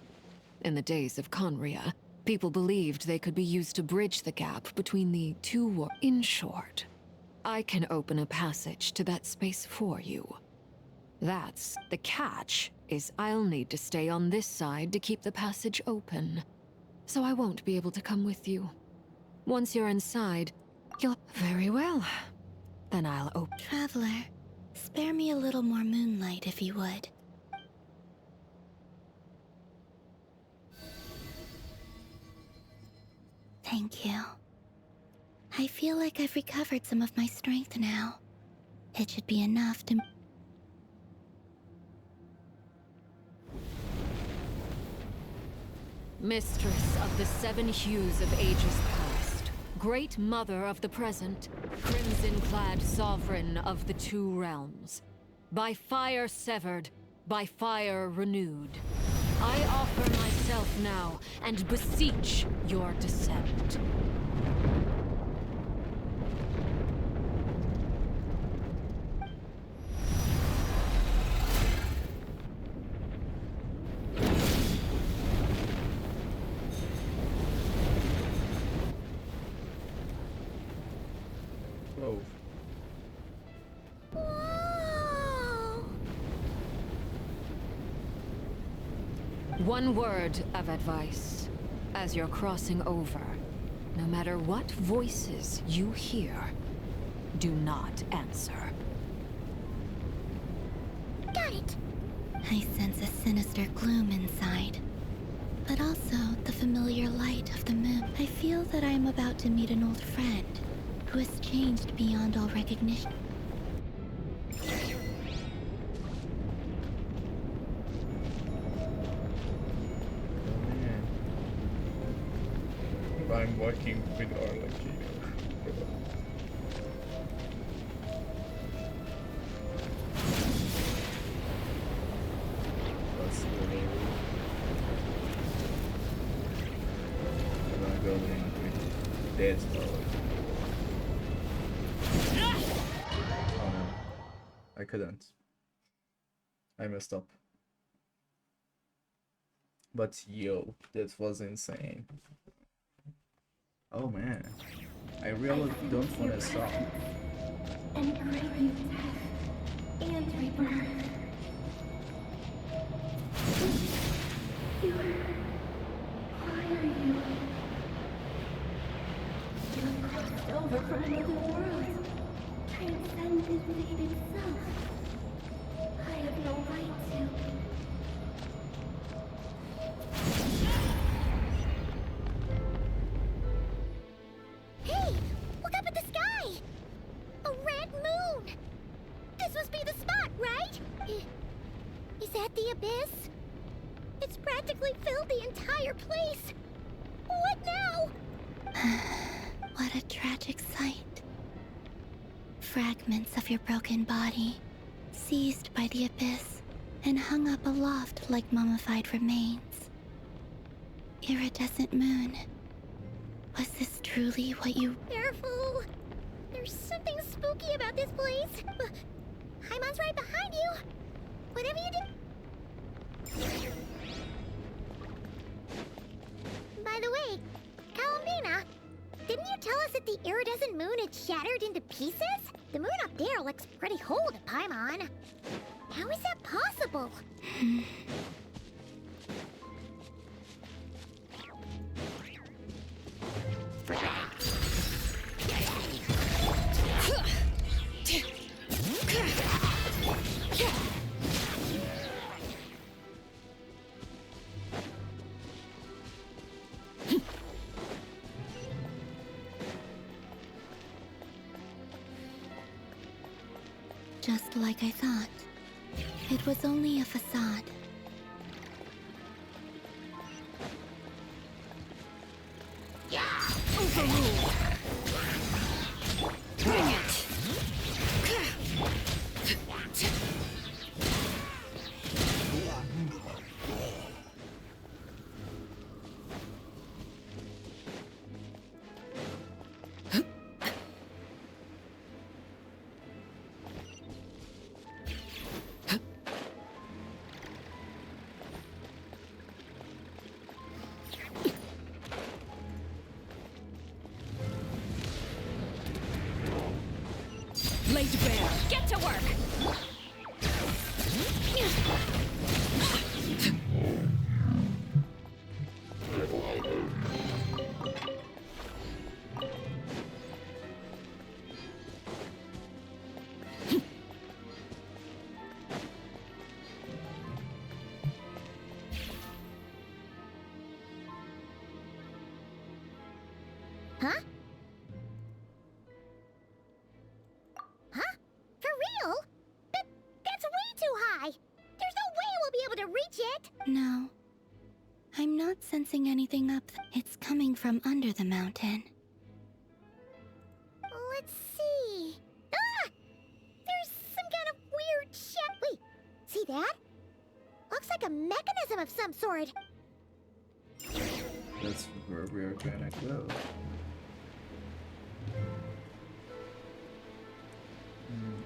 In the days of Conria, people believed they could be used to bridge the gap between the two worlds. In short, I can open a passage to that space for you. That's the catch, is I'll need to stay on this side to keep the passage open. So I won't be able to come with you. Once you're inside, you'll... Very well. Then I'll open... Traveler, spare me a little more moonlight if you would. Thank you. I feel like I've recovered some of my strength now. It should be enough to... Mistress of the 7 hues of ages past, Great Mother of the present, crimson-clad sovereign of the 2 realms. By fire severed, by fire renewed. I offer myself now, and beseech your descent. Oh. One word of advice. As you're crossing over, no matter what voices you hear, do not answer. Got it. I sense a sinister gloom inside, but also the familiar light of the moon. I feel that I am about to meet an old friend who has changed beyond all recognition. I'm working with Archon. That's really... I'm gonna go in with dead power. Oh no. I couldn't. I messed up. But yo, that was insane. Oh man, I really don't want to stop. And bring you death and rebirth. Why are you? You have crossed over from another world, transcended fate itself. I have no right to. Hey, look up at the sky! A red moon! This must be the spot, right? Is that the abyss? It's practically filled the entire place. What now? What a tragic sight. Fragments of your broken body, seized by the abyss, and hung up aloft like mummified remains. Iridescent moon. Was this truly what you... Careful! There's something spooky about this place. Haimon's right behind you. Whatever you do... By the way, Kalambina, didn't you tell us that the iridescent moon had shattered into pieces? The moon up there looks pretty whole to Paimon. How is that possible? Just like I thought. It was only a facade. Overruled. Bring it. Laid bare. Get to work. Huh? Huh? For real? But that's way too high. There's no way we'll be able to reach it. No. I'm not sensing anything up. It's coming from under the mountain. Let's see. Ah! There's some kind of weird shit. Wait, see that? Looks like a mechanism of some sort. That's where we're gonna go.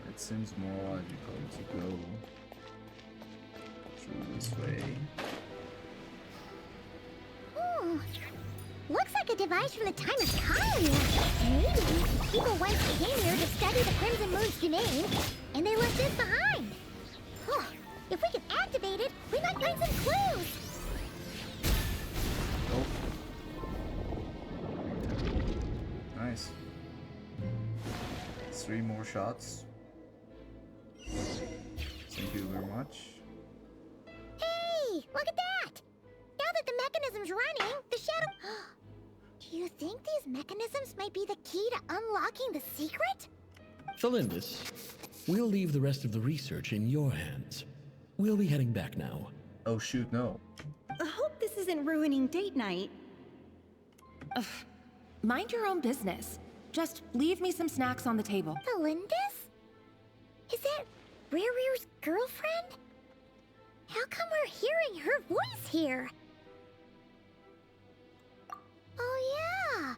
It seems more logical to go through this way. Ooh. Looks like a device from the time of Kairia. Maybe people once came here to study the Crimson Moon's domain, and they left this behind. Huh. If we can activate it, we might find some clues. Nice. 3 more shots. Thank you very much. Hey, look at that! Now that the mechanism's running, the shadow... Do you think these mechanisms might be the key to unlocking the secret? Felindis, we'll leave the rest of the research in your hands. We'll be heading back now. Oh shoot, no. I hope this isn't ruining date night. Ugh. Mind your own business. Just leave me some snacks on the table. Felindis? Is that Rere's girlfriend? How come we're hearing her voice here? Oh yeah!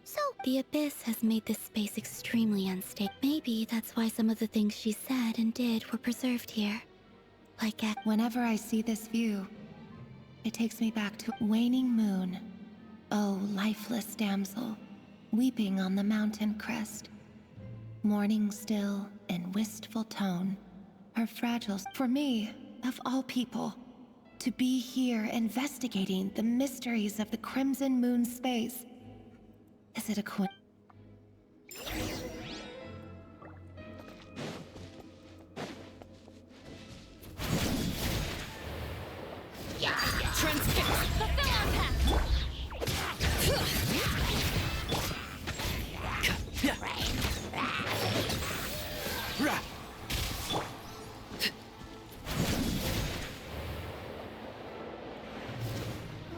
So... The Abyss has made this space extremely unstable. Maybe that's why some of the things she said and did were preserved here. Like Whenever I see this view, it takes me back to waning moon. Oh, lifeless damsel, weeping on the mountain crest. Mourning still in wistful tone, her fragile... For me, of all people, to be here investigating the mysteries of the Crimson Moon space. Is it a coincidence? Transfix. Fulfill our path.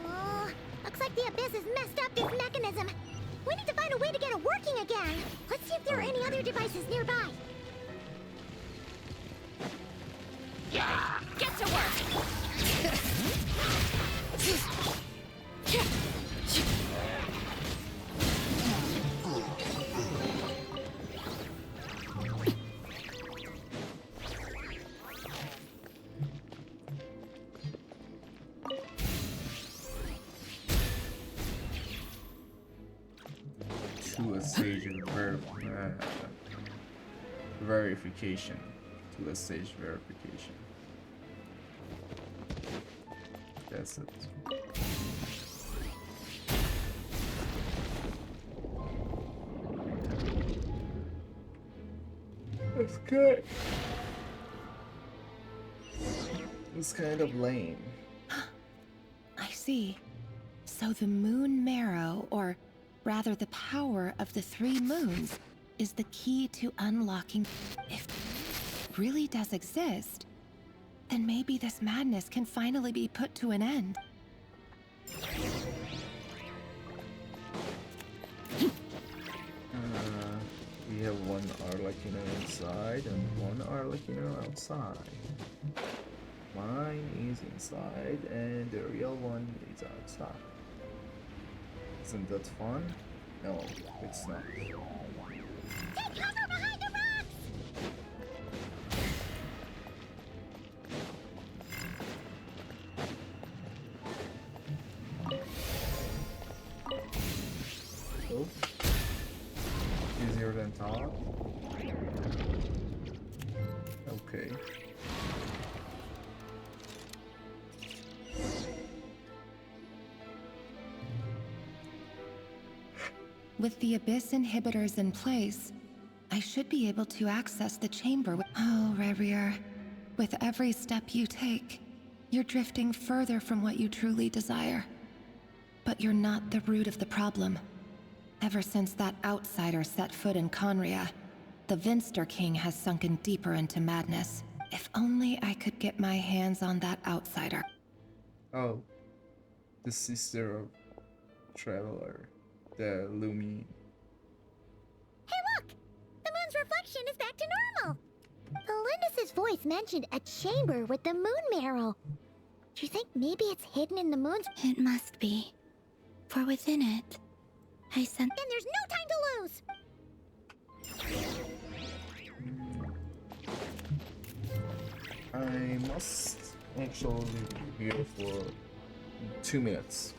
Oh, looks like the Abyss has messed up this mechanism. We need to find a way to get it working again. Let's see if there are any other devices nearby. Get to work. To a stage of verification. To a stage verification. That's it. That's good. It's kind of lame. I see. So the moon marrow, or rather the power of the 3 moons, is the key to unlocking... If really does exist, then maybe this madness can finally be put to an end. We have one Arlecchino inside and one Arlecchino outside. Mine is inside and the real one is outside. Isn't that fun? No, it's not. Take cover behind the rocks! Oh. Easier than thought. Okay. With the Abyss inhibitors in place, I should be able to access the chamber. Oh, Revier, with every step you take, you're drifting further from what you truly desire. But you're not the root of the problem. Ever since that outsider set foot in Conria, the Vinster King has sunken deeper into madness. If only I could get my hands on that outsider. Oh, the sister of Traveler, the Lumi. Hey look! The moon's reflection is back to normal! Belindus's voice mentioned a chamber with the moon marrow. Do you think maybe it's hidden in the moon's... It must be. For within it, I sense... Then there's no time to lose! I must actually be here for 2 minutes.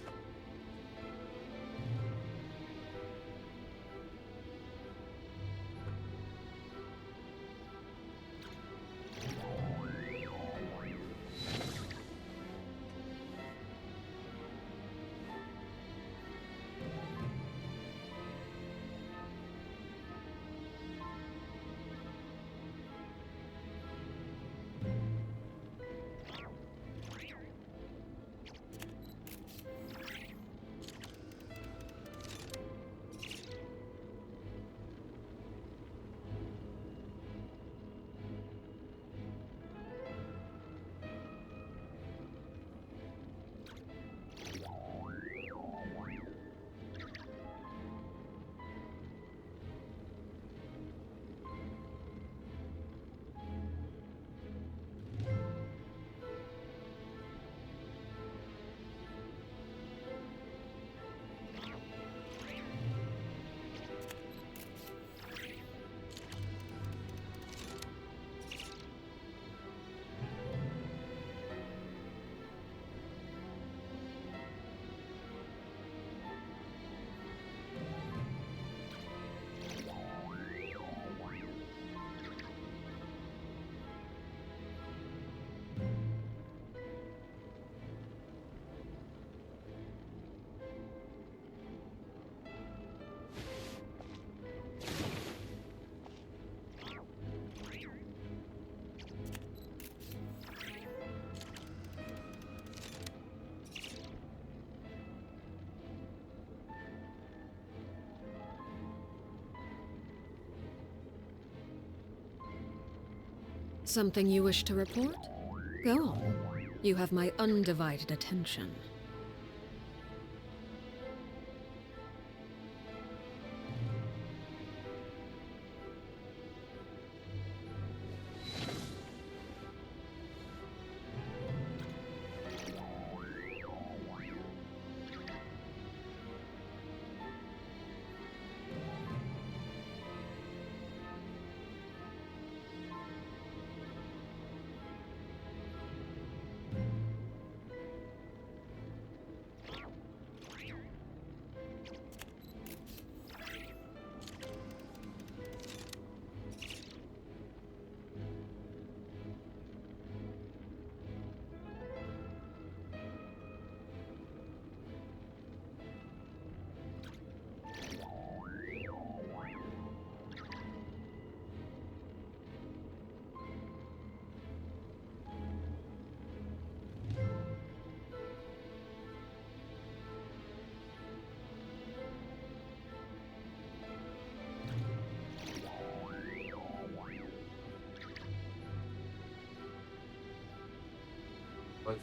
Something you wish to report? Go on. You have my undivided attention. Let me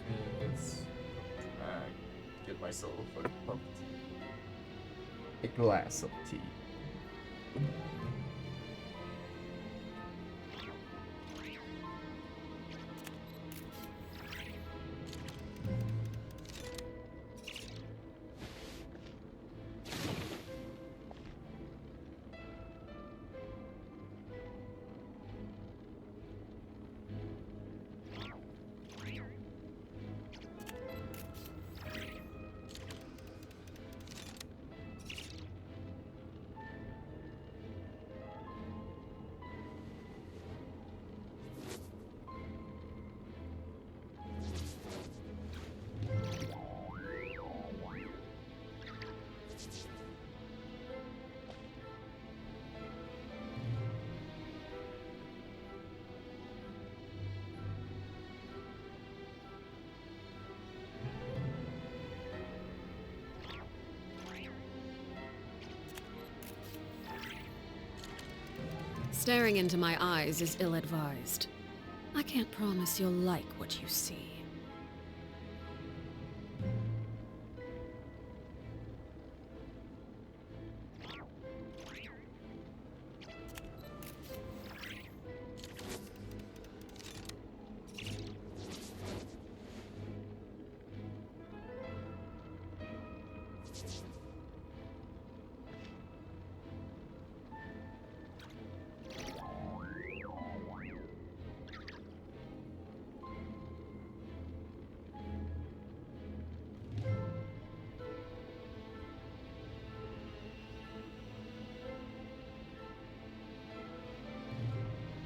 get myself a cup of tea. A glass of tea. Staring into my eyes is ill-advised. I can't promise you'll like what you see.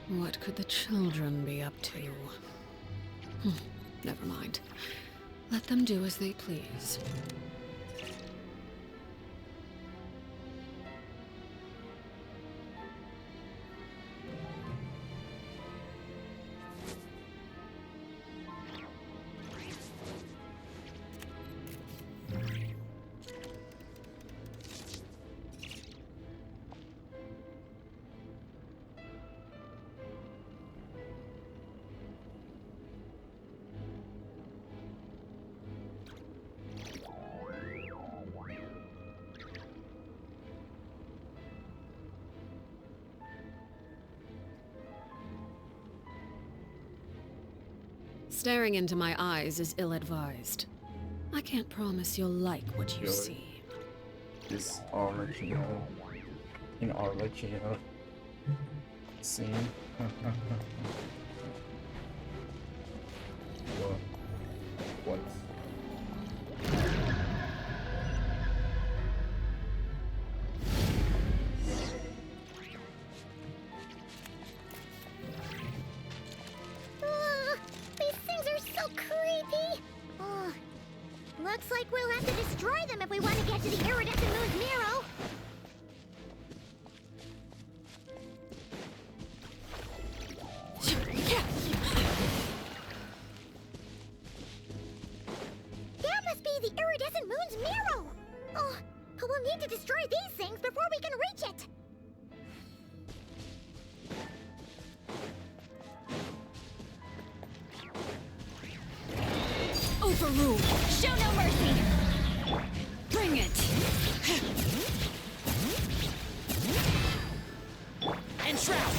What could the children be up to? Never mind. Let them do as they please. Staring into my eyes is ill-advised. I can't promise you'll like what you see. This original in original scene. What? Looks like we'll have to destroy them if we want to get to the iridescent moon's Nero. That must be the iridescent moon's Nero. Oh, we'll need to destroy these things before we can reach it. Overruled! Show no mercy! Bring it! Entrap!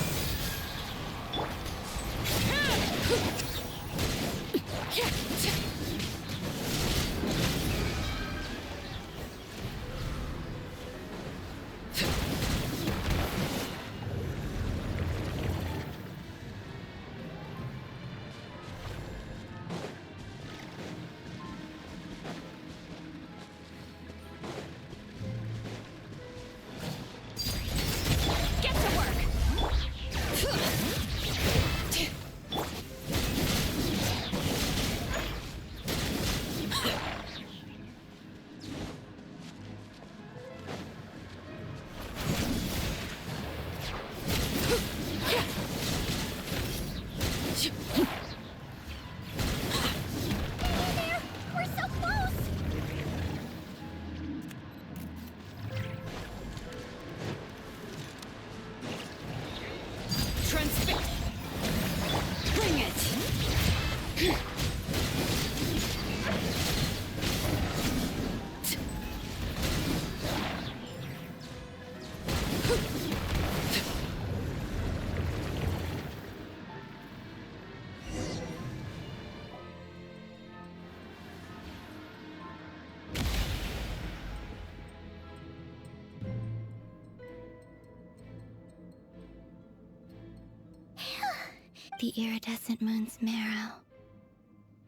The iridescent moon's marrow,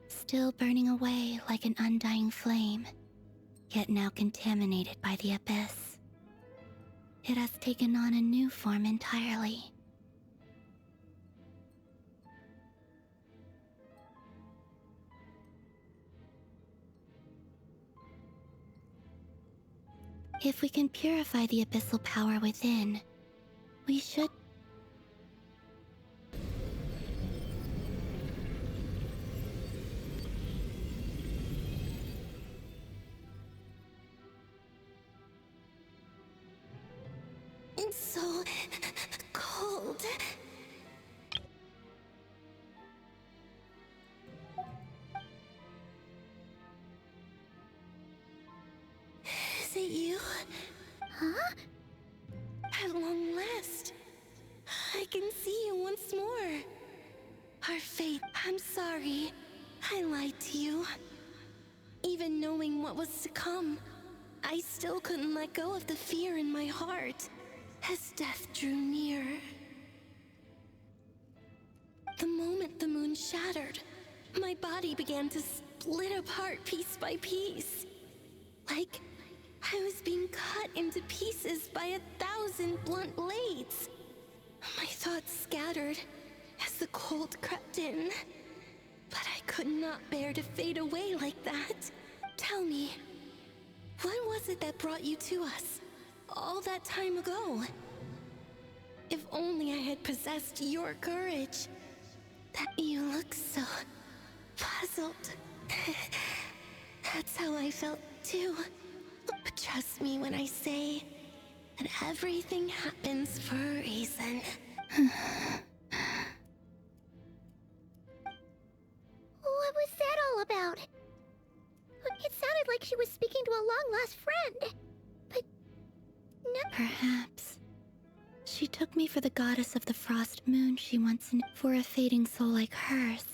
still burning away like an undying flame, yet now contaminated by the abyss. It has taken on a new form entirely. If we can purify the abyssal power within, we should... It's so cold. Is it you? Huh? At long last, I can see you once more. Our fate, I'm sorry. I lied to you. Even knowing what was to come, I still couldn't let go of the fear in my heart as death drew near. The moment the moon shattered, my body began to split apart piece by piece. Like I was being cut into pieces by 1,000 blunt blades. My thoughts scattered as the cold crept in. But I could not bear to fade away like that. Tell me, what was it that brought you to us all that time ago? If only I had possessed your courage. That you look so puzzled. That's how I felt too. But trust me when I say that everything happens for a reason. What was that all about? It sounded like she was speaking to a long-lost friend. But... no... Perhaps. She took me for the goddess of the frost moon she once knew. For a fading soul like hers,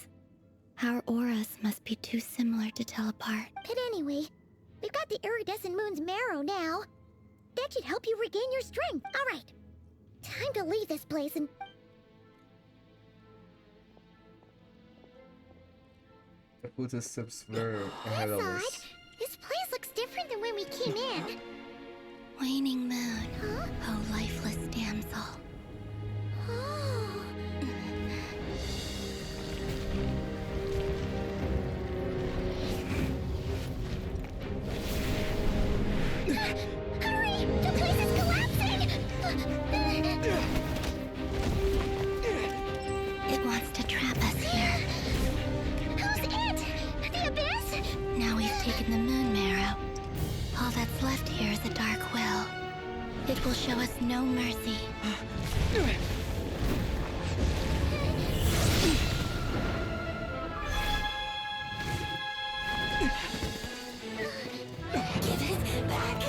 our auras must be too similar to tell apart. But anyway, we've got the iridescent moon's marrow now. That should help you regain your strength. All right. Time to leave this place and... The footsteps were ahead of That's us. odd. This place looks different than when we came in. Waning moon, Huh? oh lifeless damsel. Oh. Hurry! The place is collapsing! It wants to trap us here. Who's it? The abyss? Now we've taken the moon marrow. All that's left here is a dark will. It will show us no mercy. Give it back!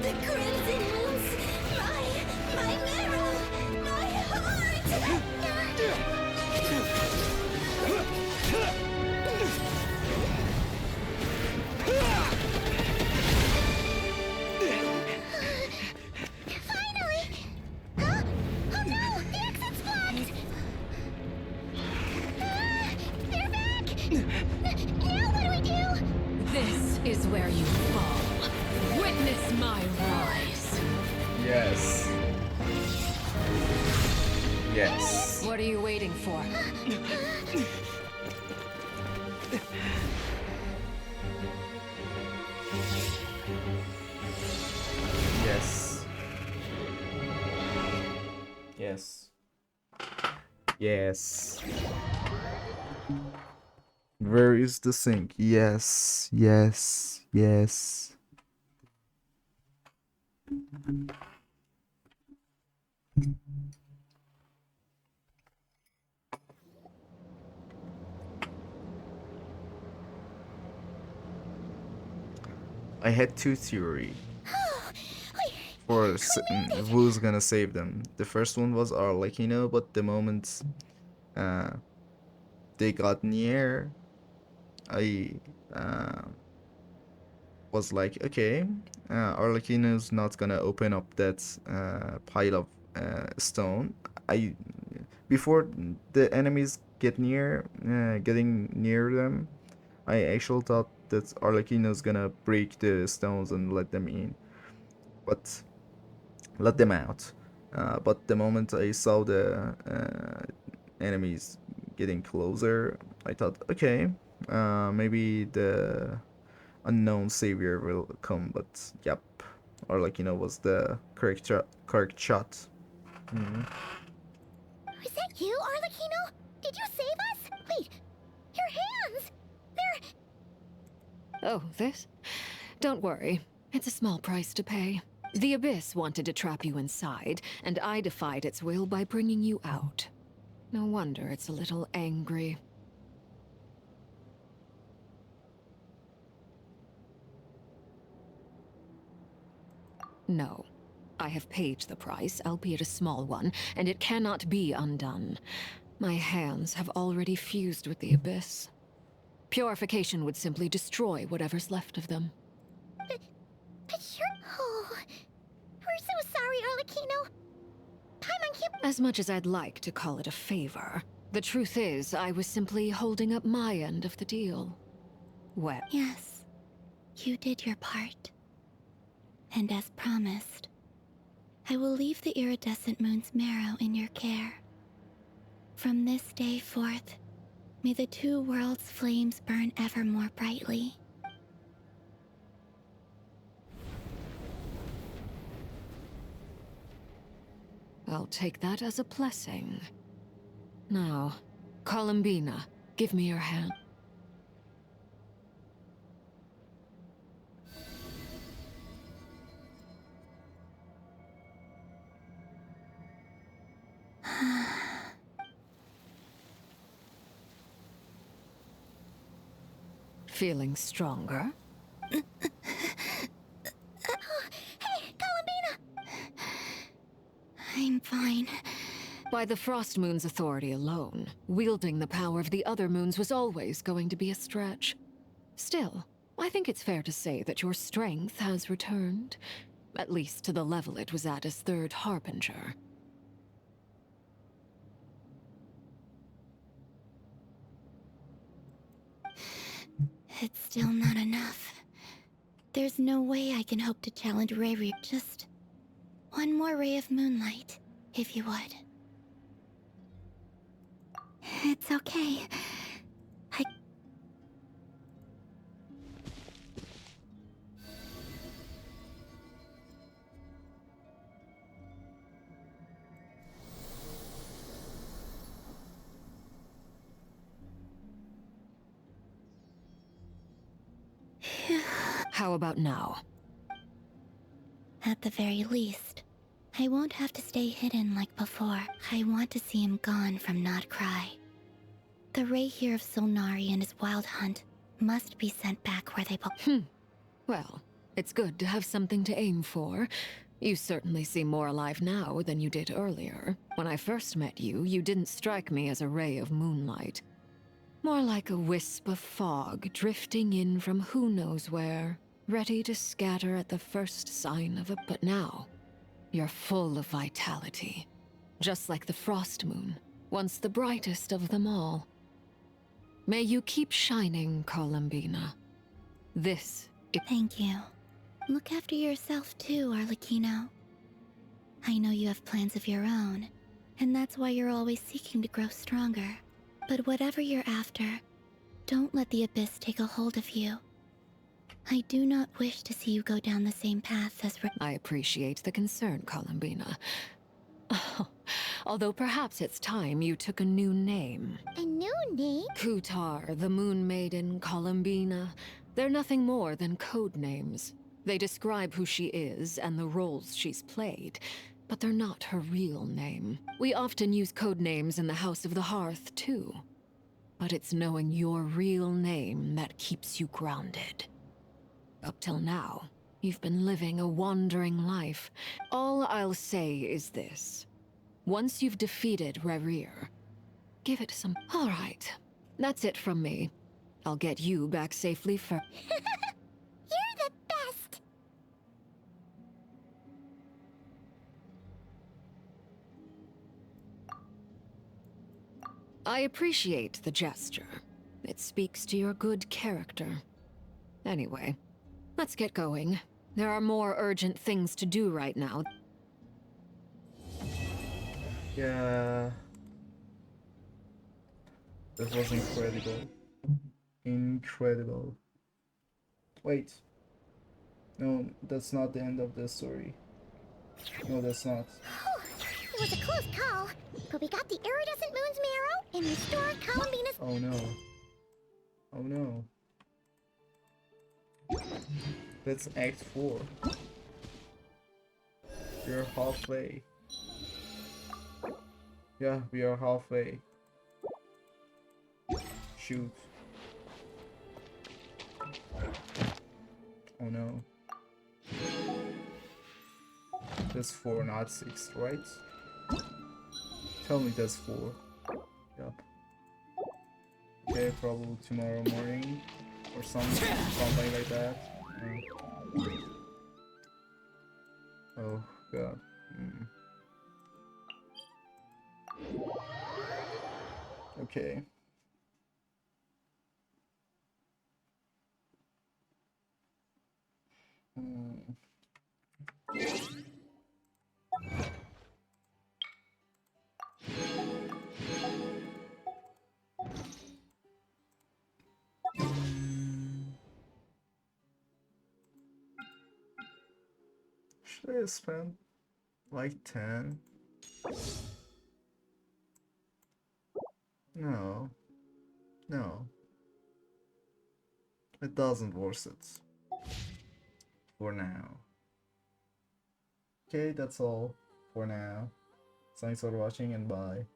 The crimson moons! My marrow! My heart! Finally! Huh? Oh no! The exit's blocked! They're back! Now what do we do? This is where you fall. Witness my rise. Yes. Yes. What are you waiting for? Yes. Yes. Yes. Where is the sink? Yes. Yes. Yes. I had two theories for who's gonna save them. The first one was Arlecchino, but the moment they got near, I was like, okay, Arlecchino's not gonna open up that pile of stone. Before the enemies getting near them, I actually thought that Arlecchino's gonna break the stones and let them in, but let them out. But the moment I saw the enemies getting closer, I thought, okay, maybe the unknown savior will come. But yep, Arlecchino was the correct shot. Mhm. Is that you, Arlecchino? Did you save us? Wait, your hands! They're... Oh, this? Don't worry. It's a small price to pay. The Abyss wanted to trap you inside, and I defied its will by bringing you out. No wonder it's a little angry. No. I have paid the price, albeit a small one, and it cannot be undone. My hands have already fused with the Abyss. Purification would simply destroy whatever's left of them. But you're... Oh... We're so sorry, Arlecchino. Paimon can't... As much as I'd like to call it a favor, the truth is I was simply holding up my end of the deal. Well... Yes, you did your part. And as promised, I will leave the iridescent moon's marrow in your care. From this day forth, may the two worlds' flames burn ever more brightly. I'll take that as a blessing. Now, Columbina, give me your hand. Feeling stronger? Hey, Columbina! I'm fine. By the Frost Moon's authority alone, wielding the power of the other moons was always going to be a stretch. Still, I think it's fair to say that your strength has returned, at least to the level it was at as Third Harbinger. It's still not enough. There's no way I can hope to challenge Riri. Just one more ray of moonlight, if you would. It's okay. How about now? At the very least, I won't have to stay hidden like before. I want to see him gone from Nod-Krai. The ray here of Solnari and his wild hunt must be sent back where they belong. Well, it's good to have something to aim for. You certainly seem more alive now than you did earlier. When I first met you, you didn't strike me as a ray of moonlight. More like a wisp of fog drifting in from who knows where, ready to scatter at the first sign of a... But now, you're full of vitality. Just like the Frost Moon, once the brightest of them all. May you keep shining, Columbina. This... Thank you. Look after yourself too, Arlecchino. I know you have plans of your own, and that's why you're always seeking to grow stronger. But whatever you're after, don't let the Abyss take a hold of you. I do not wish to see you go down the same path as... I appreciate the concern, Columbina. Although perhaps it's time you took a new name. A new name? Kutar, the Moon Maiden, Columbina. They're nothing more than code names. They describe who she is and the roles she's played, but they're not her real name. We often use code names in the House of the Hearth, too. But it's knowing your real name that keeps you grounded. Up till now, you've been living a wandering life. All I'll say is this. Once you've defeated Rerir, give it some... All right, that's it from me. I'll get you back safely for... You're the best! I appreciate the gesture. It speaks to your good character. Anyway, let's get going. There are more urgent things to do right now. Yeah. That was incredible. Incredible. Wait. No, that's not the end of the story. No, that's not. It was a close call, but we got the iridescent moon's marrow and restored Columbina's. Oh no. Oh no. That's Act 4. We're halfway. Yeah, we are halfway. Shoot. Oh no. That's 4, not 6, right? Tell me that's 4. Yep. Okay, probably tomorrow morning or something like that. Oh god. Okay. Should I spend like 10? No. No. It doesn't worth it. For now. Okay, that's all for now. Thanks for watching and bye.